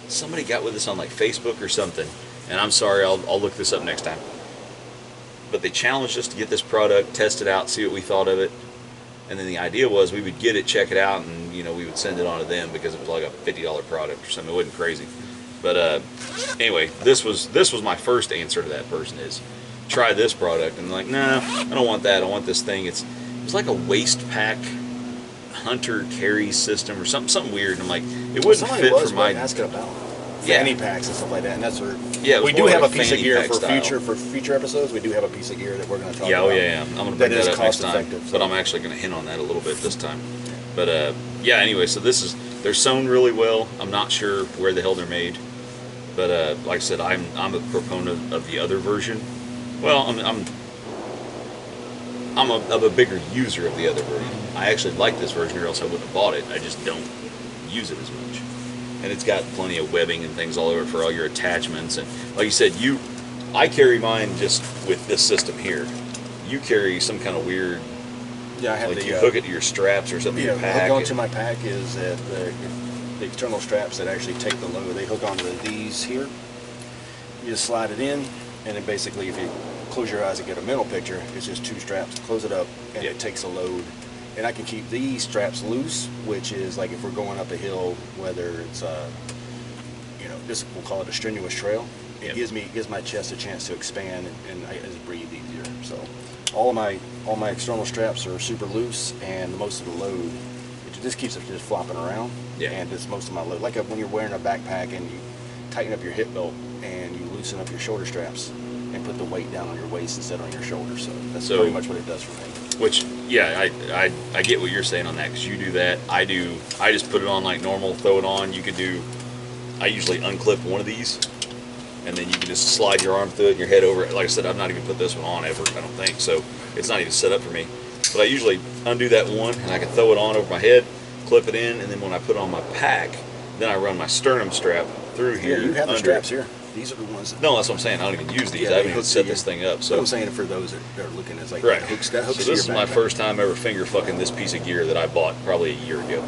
Somebody got with us on like Facebook or something, and I'm sorry, I'll look this up next time. But they challenged us to get this product, test it out, see what we thought of it, and then the idea was we would get it, check it out, and we would send it on to them because it was like a $50 product or something. It wasn't crazy, but anyway, this was my first answer to that person is, try this product. And like, nah, I don't want that. I want this thing. It was like a waist pack hunter carry system or something weird. And I'm like, it wouldn't fit for my. Asking about fanny packs and stuff like that, and that's where we do like have a piece of gear for style. future episodes. We do have a piece of gear that we're going to talk about. I'm going to bring that up next time. So. But I'm actually going to hint on that a little bit this time. But anyway, so they're sewn really well. I'm not sure where the hell they're made, but like I said, I'm a proponent of the other version. Well, I'm a bigger user of the other version. I actually like this version, or else I wouldn't have bought it. I just don't use it as much. And it's got plenty of webbing and things all over for all your attachments. And like you said, I carry mine just with this system here. You carry some kind of weird. Yeah, I have you hook it to your straps or something. Yeah, your pack. Hook onto my pack is the external straps that actually take the load. They hook onto these here. You just slide it in. And then basically, if you close your eyes and get a mental picture, it's just two straps. Close it up, and it takes a load. And I can keep these straps loose, which is like if we're going up a hill, whether it's this we'll call it a strenuous trail. It gives my chest a chance to expand, and I just breathe easier. So all my external straps are super loose, and most of the load it just keeps it just flopping around. Yeah. And it's most of my load. Like when you're wearing a backpack and you tighten up your hip belt and you loosen up your shoulder straps and put the weight down on your waist instead on your shoulders. So that's pretty much what it does for me. Which, I get what you're saying on that, because you do that. I just put it on like normal, throw it on. I usually unclip one of these, and then you can just slide your arm through it and your head over it. Like I said, I've not even put this one on ever, I don't think, so it's not even set up for me. But I usually undo that one, and I can throw it on over my head, clip it in, and then when I put it on my pack, then I run my sternum strap through here. Yeah, you have the under. straps here. These are the ones. No, that's what I'm saying. I don't even use these. Yeah, I haven't they even hook set to this your- thing up. So So I'm saying for those that are looking, it's like right. that hooks So to this your is my backpack. first time ever finger fucking this piece of gear that I bought probably a year ago.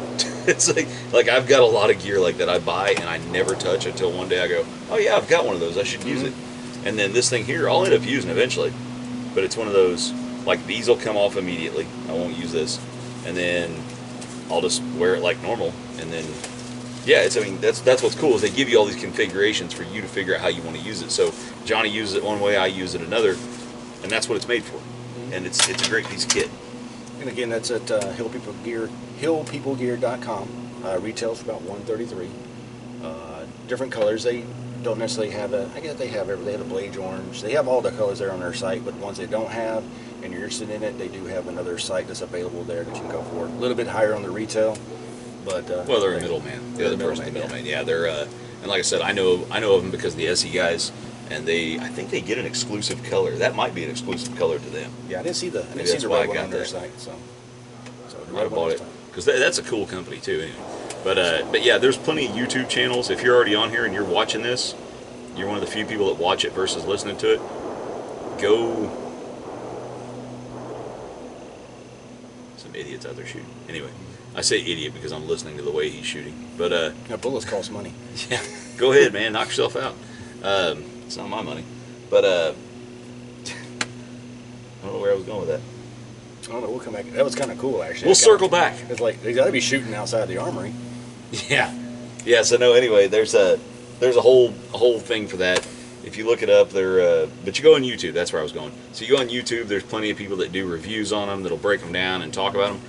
It's like I've got a lot of gear like that I buy and I never touch until one day I go, oh yeah, I've got one of those. I should use it. And then this thing here, I'll end up using eventually. But it's one of those, like these will come off immediately. I won't use this. And then I'll just wear it like normal. And then, yeah, I mean, that's what's cool is they give you all these configurations for you to figure out how you want to use it. So Johnny uses it one way, I use it another, and that's what it's made for. And it's a great piece of kit. And again, that's at hillpeoplegear.com. Retails for about $133. Different colors. They don't necessarily have I guess they have a blade orange. They have all the colors there on their site, but the ones they don't have, and you're interested in it, they do have another site that's available there that you can go for. A little bit higher on the retail, but Well, they're a middleman. The other person's a middleman. Yeah, they're and like I said, I know of them because of the SE guys, and I think they get an exclusive color. That might be an exclusive color to them. Yeah, I didn't see the that's why I red one got on their that. site. So the Might have red one bought was it fine. because that's a cool company too. Anyway, but yeah, there's plenty of YouTube channels. If you're already on here and you're watching this, you're one of the few people that watch it versus listening to it. Go. Some idiots out there shooting. Anyway, I say idiot because I'm listening to the way he's shooting. But Now, bullets cost money. yeah, go ahead, man. Knock yourself out. It's not my money. But I don't know where I was going with that. I don't know. We'll come back. That was kind of cool, actually. We'll circle back. It's like they got to be shooting outside the armory. Yeah. Yeah. So no. Anyway, there's a whole thing for that. If you look it up, but you go on YouTube. That's where I was going. So you go on YouTube. There's plenty of people that do reviews on them that'll break them down and talk about them.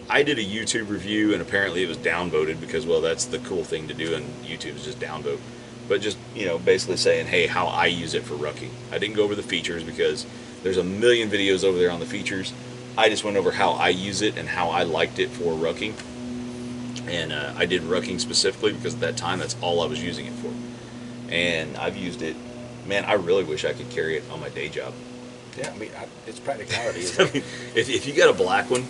I did a YouTube review, and apparently it was downvoted because, well, that's the cool thing to do, and YouTube is just downvote. But just basically saying, hey, how I use it for rucking. I didn't go over the features because there's a million videos over there on the features. I just went over how I use it and how I liked it for rucking. And I did rucking specifically because at that time that's all I was using it for. And I've used it. Man, I really wish I could carry it on my day job. Yeah, I mean, it's practicality. I mean, if you got a black one,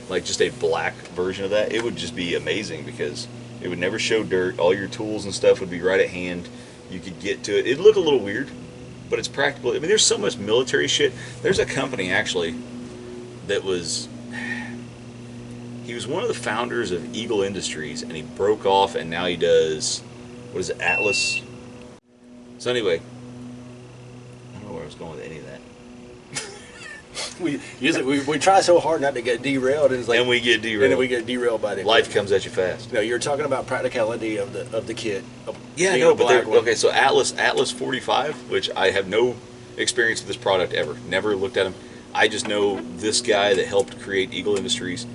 like just a black version of that, it would just be amazing because it would never show dirt. All your tools and stuff would be right at hand. You could get to it. It'd look a little weird, but it's practical. I mean, there's so much military shit. There's a company actually that he was one of the founders of Eagle Industries, and he broke off, and now he does, what is it, Atlas? So anyway, I don't know where I was going with any of that. we try so hard not to get derailed, and it's like, And we get derailed. and then we get derailed by the Life comes at you fast. No, you're talking about practicality of the kit. Yeah, being no, a but black one. okay. So Atlas 45, which I have no experience with this product ever. Never looked at him. I just know this guy that helped create Eagle Industries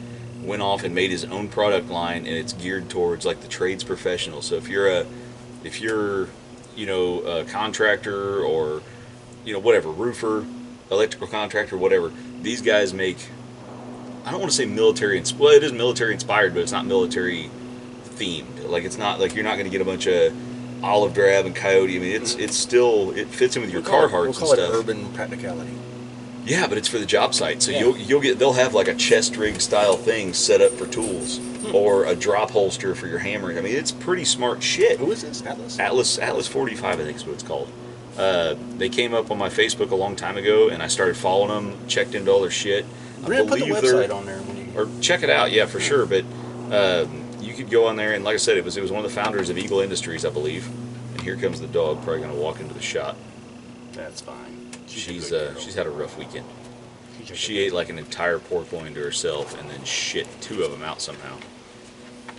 went off and made his own product line, and it's geared towards like the trades professional. So if you're a contractor or whatever, roofer, electrical contractor, whatever, these guys make, I don't want to say military well, it is military inspired, but it's not military themed. Like it's not like you're not going to get a bunch of olive drab and coyote. I mean, it's still, it fits in with your Carhartts and stuff. We'll call it urban practicality. Yeah, but it's for the job site. So Yeah. they'll have like a chest rig style thing set up for tools or a drop holster for your hammering. I mean, it's pretty smart shit. Who is this? Atlas? Atlas 45, I think is what it's called. They came up on my Facebook a long time ago, and I started following them, checked into all their shit. We're gonna put the website on there when you. Or check it out, yeah, for sure. But you could go on there, and like I said, it was one of the founders of Eagle Industries, I believe. And here comes the dog, probably going to walk into the shot. That's fine. She's had a rough weekend. She ate like an entire pork loin to herself and then shit 2 of them out somehow.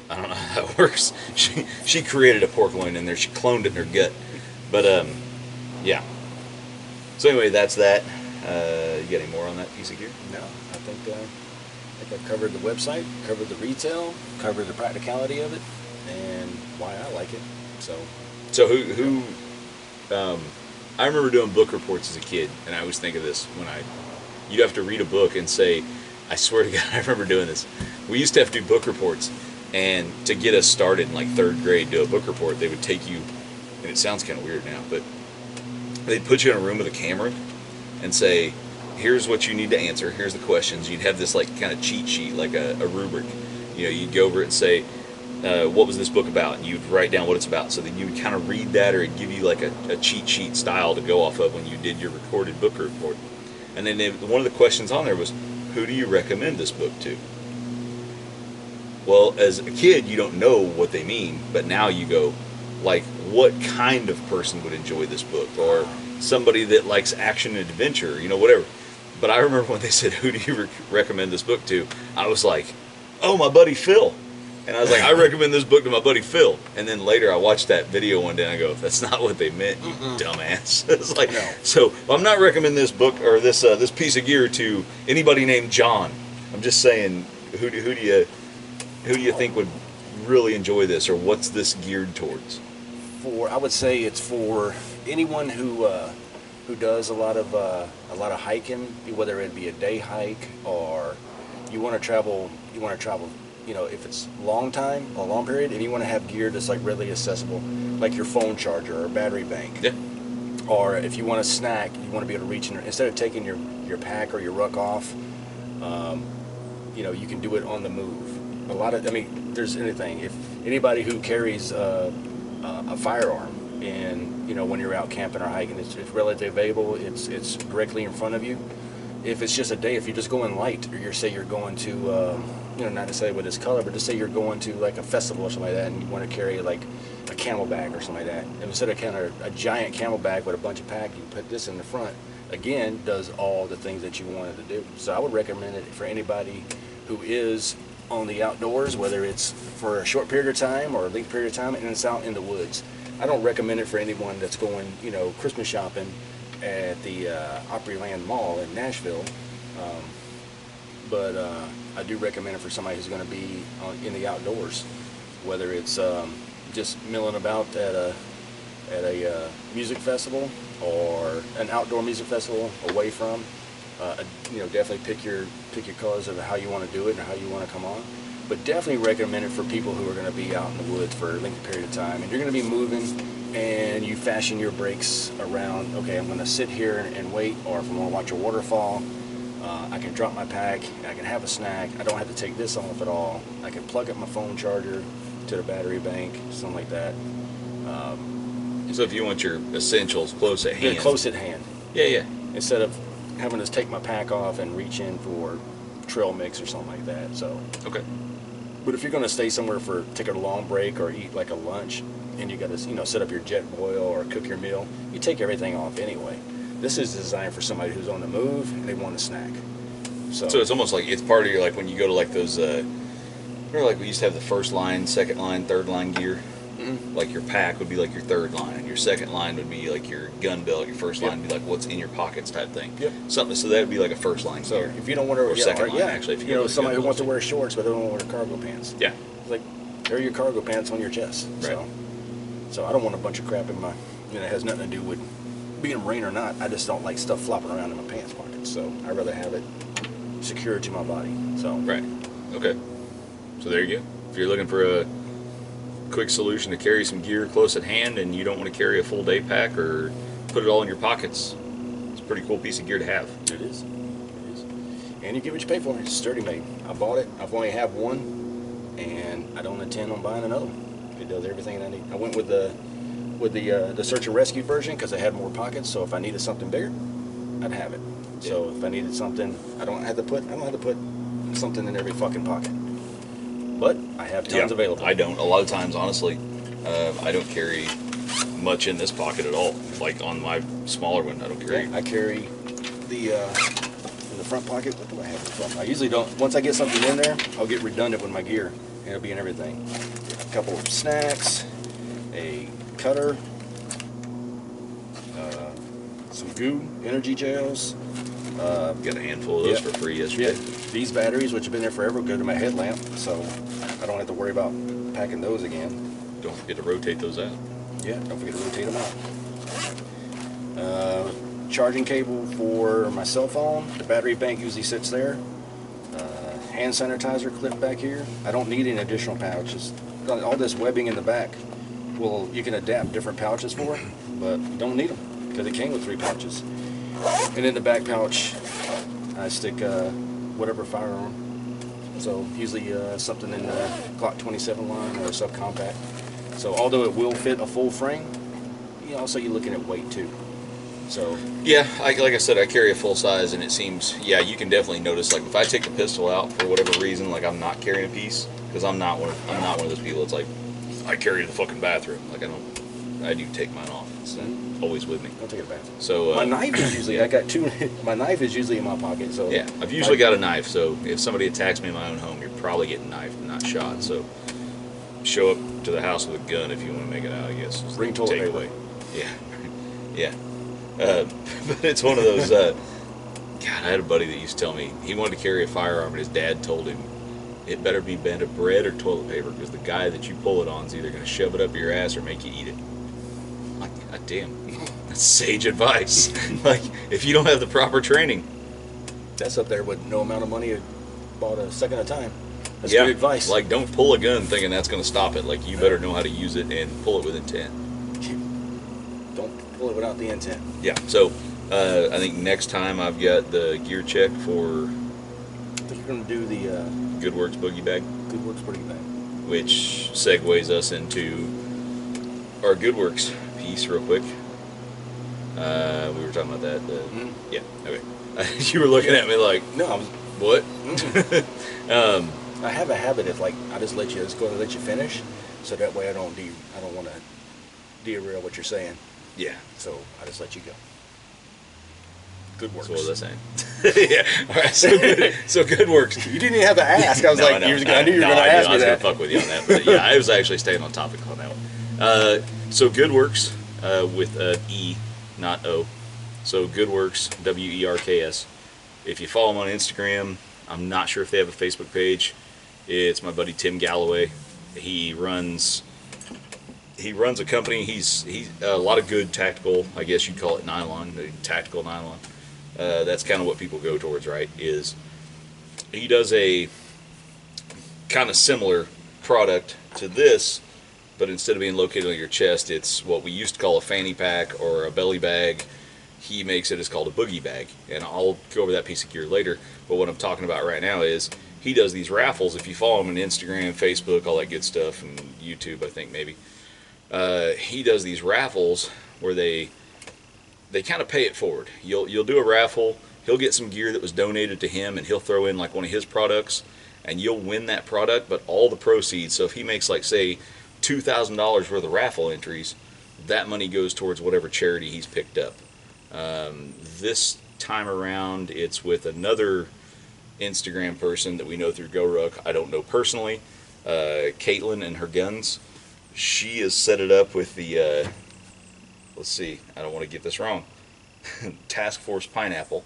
I don't know how that works. She created a pork loin in there. She cloned it in her gut. But yeah. So anyway, that's that. You got any more on that piece of gear? No, I think I've covered the website, covered the retail, covered the practicality of it, and why I like it. So who I remember doing book reports as a kid, and I always think of this when you'd have to read a book and say, I swear to God, I remember doing this. We used to have to do book reports, and to get us started in like 3rd grade, do a book report, they would take you, and it sounds kind of weird now, but they'd put you in a room with a camera and say, here's what you need to answer, here's the questions. You'd have this like kind of cheat sheet, like a rubric. You'd go over it and say, what was this book about? And you'd write down what it's about. So then you would kind of read that, or it'd give you like a cheat sheet style to go off of when you did your recorded book report. And then one of the questions on there was, who do you recommend this book to? Well, as a kid, you don't know what they mean, but now you go, like, what kind of person would enjoy this book? Or somebody that likes action and adventure, whatever. But I remember when they said, who do you recommend this book to? I was like, oh, my buddy Phil. And I was like, I recommend this book to my buddy Phil. And then later I watched that video one day and I go, that's not what they meant, you dumbass. It's like, no. So I'm not recommending this book or this piece of gear to anybody named John. I'm just saying, who do you think would really enjoy this, or what's this geared towards? I would say it's for anyone who does a lot of hiking, whether it be a day hike or you want to travel. If it's long time, a long period, and you want to have gear that's like readily accessible, like your phone charger or battery bank. Yeah. Or if you want a snack, you want to be able to reach in, instead of taking your pack or your ruck off, you can do it on the move. There's anything. If anybody who carries a firearm, and when you're out camping or hiking, it's relatively available. It's directly in front of you. If it's just a day, if you're just going light, or you're going to, not necessarily with this color, but just say you're going to like a festival or something like that, and you want to carry like a camelback or something like that. And instead of kind of a giant camelback with a bunch of pack, you put this in the front. Again, does all the things that you wanted to do. So I would recommend it for anybody who is on the outdoors, whether it's for a short period of time or a length period of time, and it's out in the woods. I don't recommend it for anyone that's going, Christmas shopping at the Opryland Mall in Nashville. But I do recommend it for somebody who's going to be in the outdoors, whether it's just milling about at a music festival or an outdoor music festival away from. Definitely pick your colors of how you want to do it and how you want to come on. But definitely recommend it for people who are going to be out in the woods for a lengthy period of time, and you're going to be moving, and you fashion your brakes around, okay, I'm going to sit here and wait, or if I want to watch a waterfall, I can drop my pack, I can have a snack, I don't have to take this off at all, I can plug up my phone charger to the battery bank, something like that. So if you want your essentials close at hand. Yeah, close at hand. Yeah. Instead of having to take my pack off and reach in for trail mix or something like that. So okay. But if you're going to stay somewhere take a long break or eat like a lunch, and you got to set up your jet boil or cook your meal, you take everything off anyway. This is designed for somebody who's on the move and they want a snack. So it's almost like it's part of your, like when you go to like those like we used to have the first line, second line, third line gear. Mm-hmm. Like your pack would be like your third line, and your second line would be like your gun belt. Your first line would be like what's in your pockets type thing. Yep. Something, so that would be like a first line gear. If you don't want to, or second line actually. If you somebody who wants to wear shorts but they don't want to wear cargo pants. Yeah. It's like they're your cargo pants on your chest. Right. So I don't want a bunch of crap in my. It has nothing to do with being a Marine or not. I just don't like stuff flopping around in my pants pockets. So I'd rather have it secured to my body. So. Right. Okay. So there you go. If you're looking for a quick solution to carry some gear close at hand and you don't want to carry a full day pack or put it all in your pockets, it's a pretty cool piece of gear to have. It is. And you get what you pay for. It's sturdy made. I bought it. I've only have one, and I don't intend on buying another one. It does everything I need. I went with the search and rescue version because I had more pockets. So if I needed something bigger, I'd have it. Yeah. So if I needed something, I don't have to put something in every fucking pocket. But I have tons available. I don't. A lot of times, honestly, I don't carry much in this pocket at all. Like on my smaller one, I don't carry. Yeah, I carry in the front pocket. What do I have in the front? I usually don't. Once I get something in there, I'll get redundant with my gear, and it'll be in everything. A couple of snacks, a cutter, some goo, energy gels. Got a handful of those for free yesterday. Yeah. These batteries, which have been there forever, go to my headlamp, so I don't have to worry about packing those again. Don't forget to rotate those out. Yeah, don't forget to rotate them out. Charging cable for my cell phone. The battery bank usually sits there. Hand sanitizer clip back here. I don't need any additional pouches. All this webbing in the back, you can adapt different pouches for it, but you don't need them because it came with 3 pouches. And in the back pouch, I stick whatever firearm So usually something in the Glock 27 line or a subcompact. So although it will fit a full frame, also you're looking at weight too. So yeah, like I said, I carry a full size, and it seems, yeah, you can definitely notice. Like if I take the pistol out for whatever reason, like I'm not carrying a piece because I'm not one of those people. It's like I carry the fucking bathroom. Like I do take mine off. It's always with me. I'll take it back. So my knife is usually I got two. My knife is usually in my pocket. So yeah, I've usually got a knife. So if somebody attacks me in my own home, you're probably getting knifed, not shot. So show up to the house with a gun if you want to make it out. I guess. Bring toilet paper. Yeah, yeah. But it's one of those. God, I had a buddy that used to tell me he wanted to carry a firearm, and his dad told him it better be bent of bread or toilet paper because the guy that you pull it on is either going to shove it up your ass or make you eat it. Like, God damn, that's sage advice. Like, if you don't have the proper training, that's up there with no amount of money bought a second at a time. That's yeah, good advice. Like, don't pull a gun thinking that's going to stop it. Like, you better know how to use it and pull it with intent. Don't pull it without the intent. Yeah. So, I think next time I've got the gear check for. I think you're going to do the Good Works Boogie Bag. Good Works Boogie Bag. Which segues us into our Good Works piece real quick. We were talking about that. Yeah. Okay. You were looking at me like, no, I was. What? I have a habit of like I just go and let you finish, so that way I don't want to derail what you're saying. Yeah. So I just let you go. Good Works. So what was I saying? Yeah. All right. So Good Works. You didn't even have to ask. I was like, I knew you were going to ask me that. I was going to fuck with you on that. But yeah, I was actually staying on topic on that one. So Good Works with E, not O. So Good Works, WERKS. If you follow them on Instagram, I'm not sure if they have a Facebook page. It's my buddy Tim Galloway. He runs a company. He's a lot of good tactical, I guess you'd call it nylon, tactical nylon. That's kind of what people go towards, right? Is he does a kind of similar product to this, but instead of being located on your chest, it's what we used to call a fanny pack or a belly bag. He makes it as called a boogie bag, and I'll go over that piece of gear later. But what I'm talking about right now is he does these raffles. If you follow him on Instagram, Facebook, all that good stuff, and YouTube, I think maybe. He does these raffles where they kind of pay it forward. You'll do a raffle. He'll get some gear that was donated to him, and he'll throw in like one of his products, and you'll win that product. But all the proceeds. So if he makes like say $2,000 worth of raffle entries, that money goes towards whatever charity he's picked up. This time around, it's with another Instagram person that we know through GoRuck. I don't know personally. Caitlin and her guns. She has set it up with the, let's see, I don't want to get this wrong, Task Force Pineapple.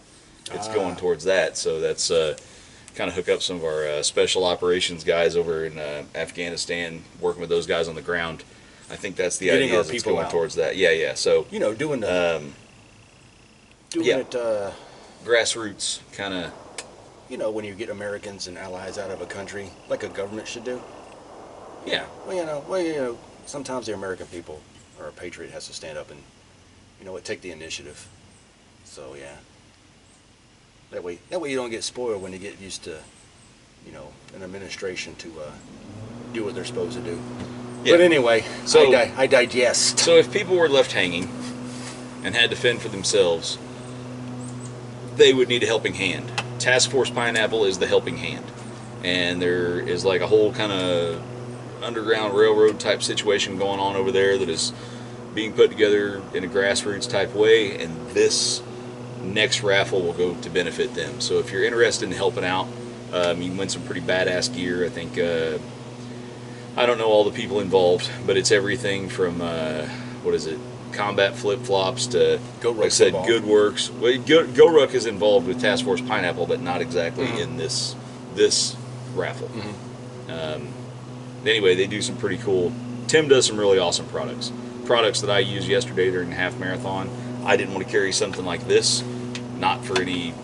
It's going towards that, so that's kind of hook up some of our special operations guys over in Afghanistan, working with those guys on the ground. I think that's the Getting idea. our It's people going out. towards that. Yeah. So doing the yeah. it. Grassroots kind of. When you get Americans and allies out of a country, like a government should do. Yeah. Well, sometimes the American people or a patriot has to stand up and, take the initiative. So yeah. That way you don't get spoiled when you get used to, an administration to do what they're supposed to do. Yeah. But anyway, So- I digest. So if people were left hanging and had to fend for themselves, they would need a helping hand. Task Force Pineapple is the helping hand. And there is like a whole kind of underground railroad type situation going on over there that is being put together in a grassroots type way, and this next raffle will go to benefit them. So if you're interested in helping out, you can win some pretty badass gear. I think I don't know all the people involved, but it's everything from combat flip-flops to, GoRuck's like I said, involved. Good Works. Well, GoRuck is involved with Task Force Pineapple, but not exactly in this raffle. Anyway, they do some pretty cool. Tim does some really awesome products that I used yesterday during the half marathon. I didn't want to carry something like this, not for any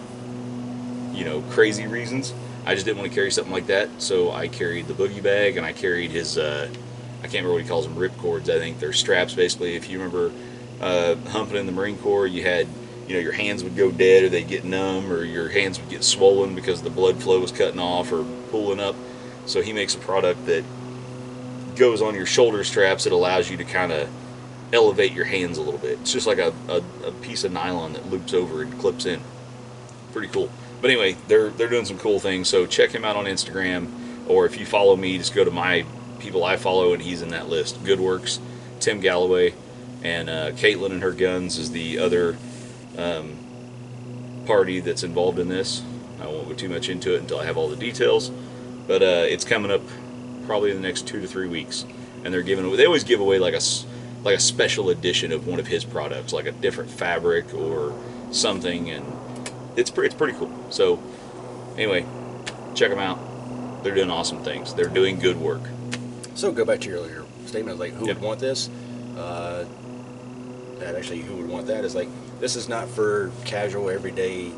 crazy reasons. I just didn't want to carry something like that, so I carried the boogie bag, and I carried his I can't remember what he calls them, rip cords. I think they're straps basically. If you remember humping in the Marine Corps, you had your hands would go dead, or they get numb, or your hands would get swollen because the blood flow was cutting off or pooling up. So he makes a product that goes on your shoulder straps. It allows you to kind of elevate your hands a little bit. It's just like a piece of nylon that loops over and clips in. Pretty cool. But anyway, they're doing some cool things. So check him out on Instagram, or if you follow me, just go to my people I follow, and he's in that list. Goodworks, Tim Galloway, and Caitlin and her guns is the other party that's involved in this. I won't go too much into it until I have all the details, but it's coming up probably in the next 2 to 3 weeks, and they always give away like a special edition of one of his products, like a different fabric or something, and it's pretty cool. So anyway, check them out. They're doing awesome things. They're doing good work. So go back to your earlier statement, like who Yep. would want this? That actually, who would want that is like, this is not for casual, everyday,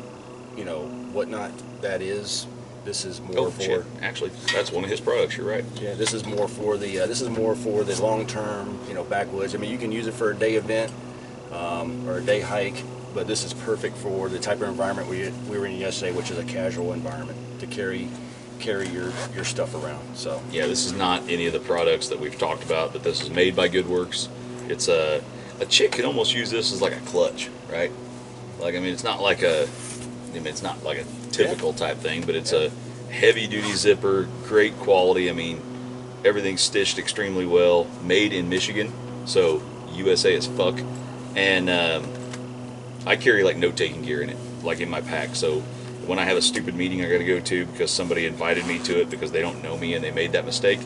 whatnot. This is more for. Shit. Actually, that's one of his products. You're right. Yeah, this is more for the long-term, backwoods. I mean, you can use it for a day event or a day hike, but this is perfect for the type of environment we were in yesterday, which is a casual environment to carry your stuff around. So Yeah, this is not any of the products that we've talked about, but this is made by Goodworks. It's a chick can almost use this as like a clutch, right? Like, I mean, it's not like a typical type thing, but it's a heavy duty zipper, great quality. I mean, everything's stitched extremely well, made in Michigan, so USA as fuck. And I carry like note-taking gear in it, like in my pack. So when I have a stupid meeting I got to go to because somebody invited me to it because they don't know me and they made that mistake,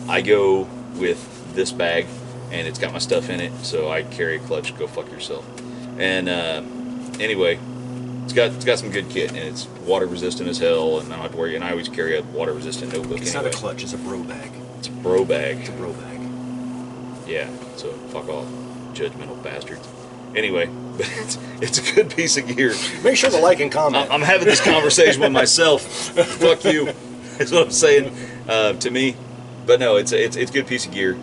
I go with this bag and it's got my stuff in it. So I carry a clutch. Go fuck yourself. And anyway, it's got some good kit, and it's water resistant as hell, and I don't have to worry. And I always carry a water resistant notebook. it's anyway. not a clutch; it's a bro bag. It's a bro bag. It's a bro bag. Yeah, so fuck off, judgmental bastards. Anyway, but it's a good piece of gear. Make sure to like and comment. I'm having this conversation with myself. Fuck you. That's what I'm saying to me. But no, it's a good piece of gear.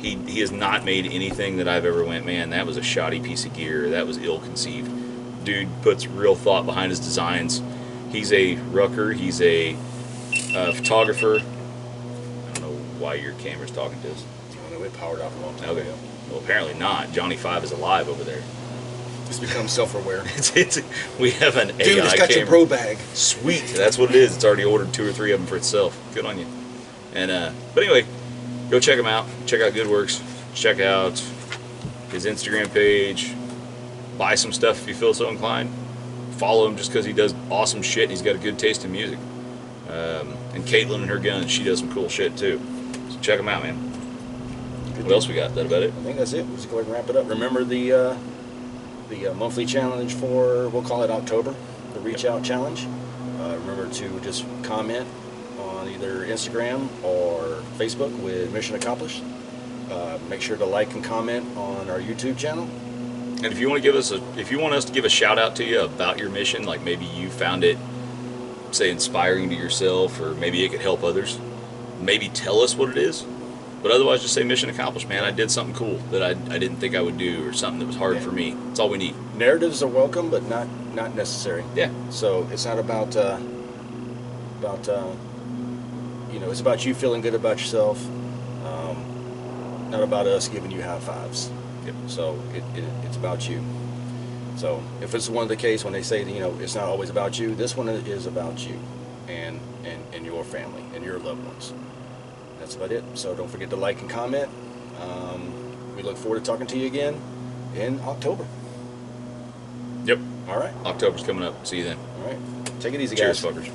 He has not made anything that I've ever went, man, that was a shoddy piece of gear. That was ill-conceived. Dude puts real thought behind his designs. He's a rucker. He's a photographer. I don't know why your camera's talking to us. I know it powered off a long time Okay. ago. Well, apparently not. Johnny 5 is alive over there. Just become self-aware. We have an Dude, AI it's got your camera. bro bag. Sweet. That's what it is. It's already ordered 2 or 3 of them for itself. Good on you. And but anyway, go check him out. Check out Goodworks. Check out his Instagram page. Buy some stuff if you feel so inclined. Follow him just because he does awesome shit and he's got a good taste in music. And Caitlin and her guns, she does some cool shit too. So check him out, man. What else we got? Is that about it? I think that's it. Let's go ahead and wrap it up. Remember the monthly challenge for, we'll call it October, the Reach Out Challenge. Remember to just comment on either Instagram or Facebook with Mission Accomplished. Make sure to like and comment on our YouTube channel. And if you want to if you want us to give a shout out to you about your mission, like maybe you found it, say, inspiring to yourself, or maybe it could help others, maybe tell us what it is. But otherwise, just say mission accomplished, man. I did something cool that I didn't think I would do, or something that was hard for me. That's all we need. Narratives are welcome, but not necessary. Yeah. So it's not about it's about you feeling good about yourself. Not about us giving you high fives. Yep. So it's about you. So if it's one of the case when they say it's not always about you, this one is about you and your family and your loved ones. That's about it. So don't forget to like and comment. We look forward to talking to you again in October. Yep. All right. October's coming up. See you then. All right. Take it easy, Cheers, guys. fuckers.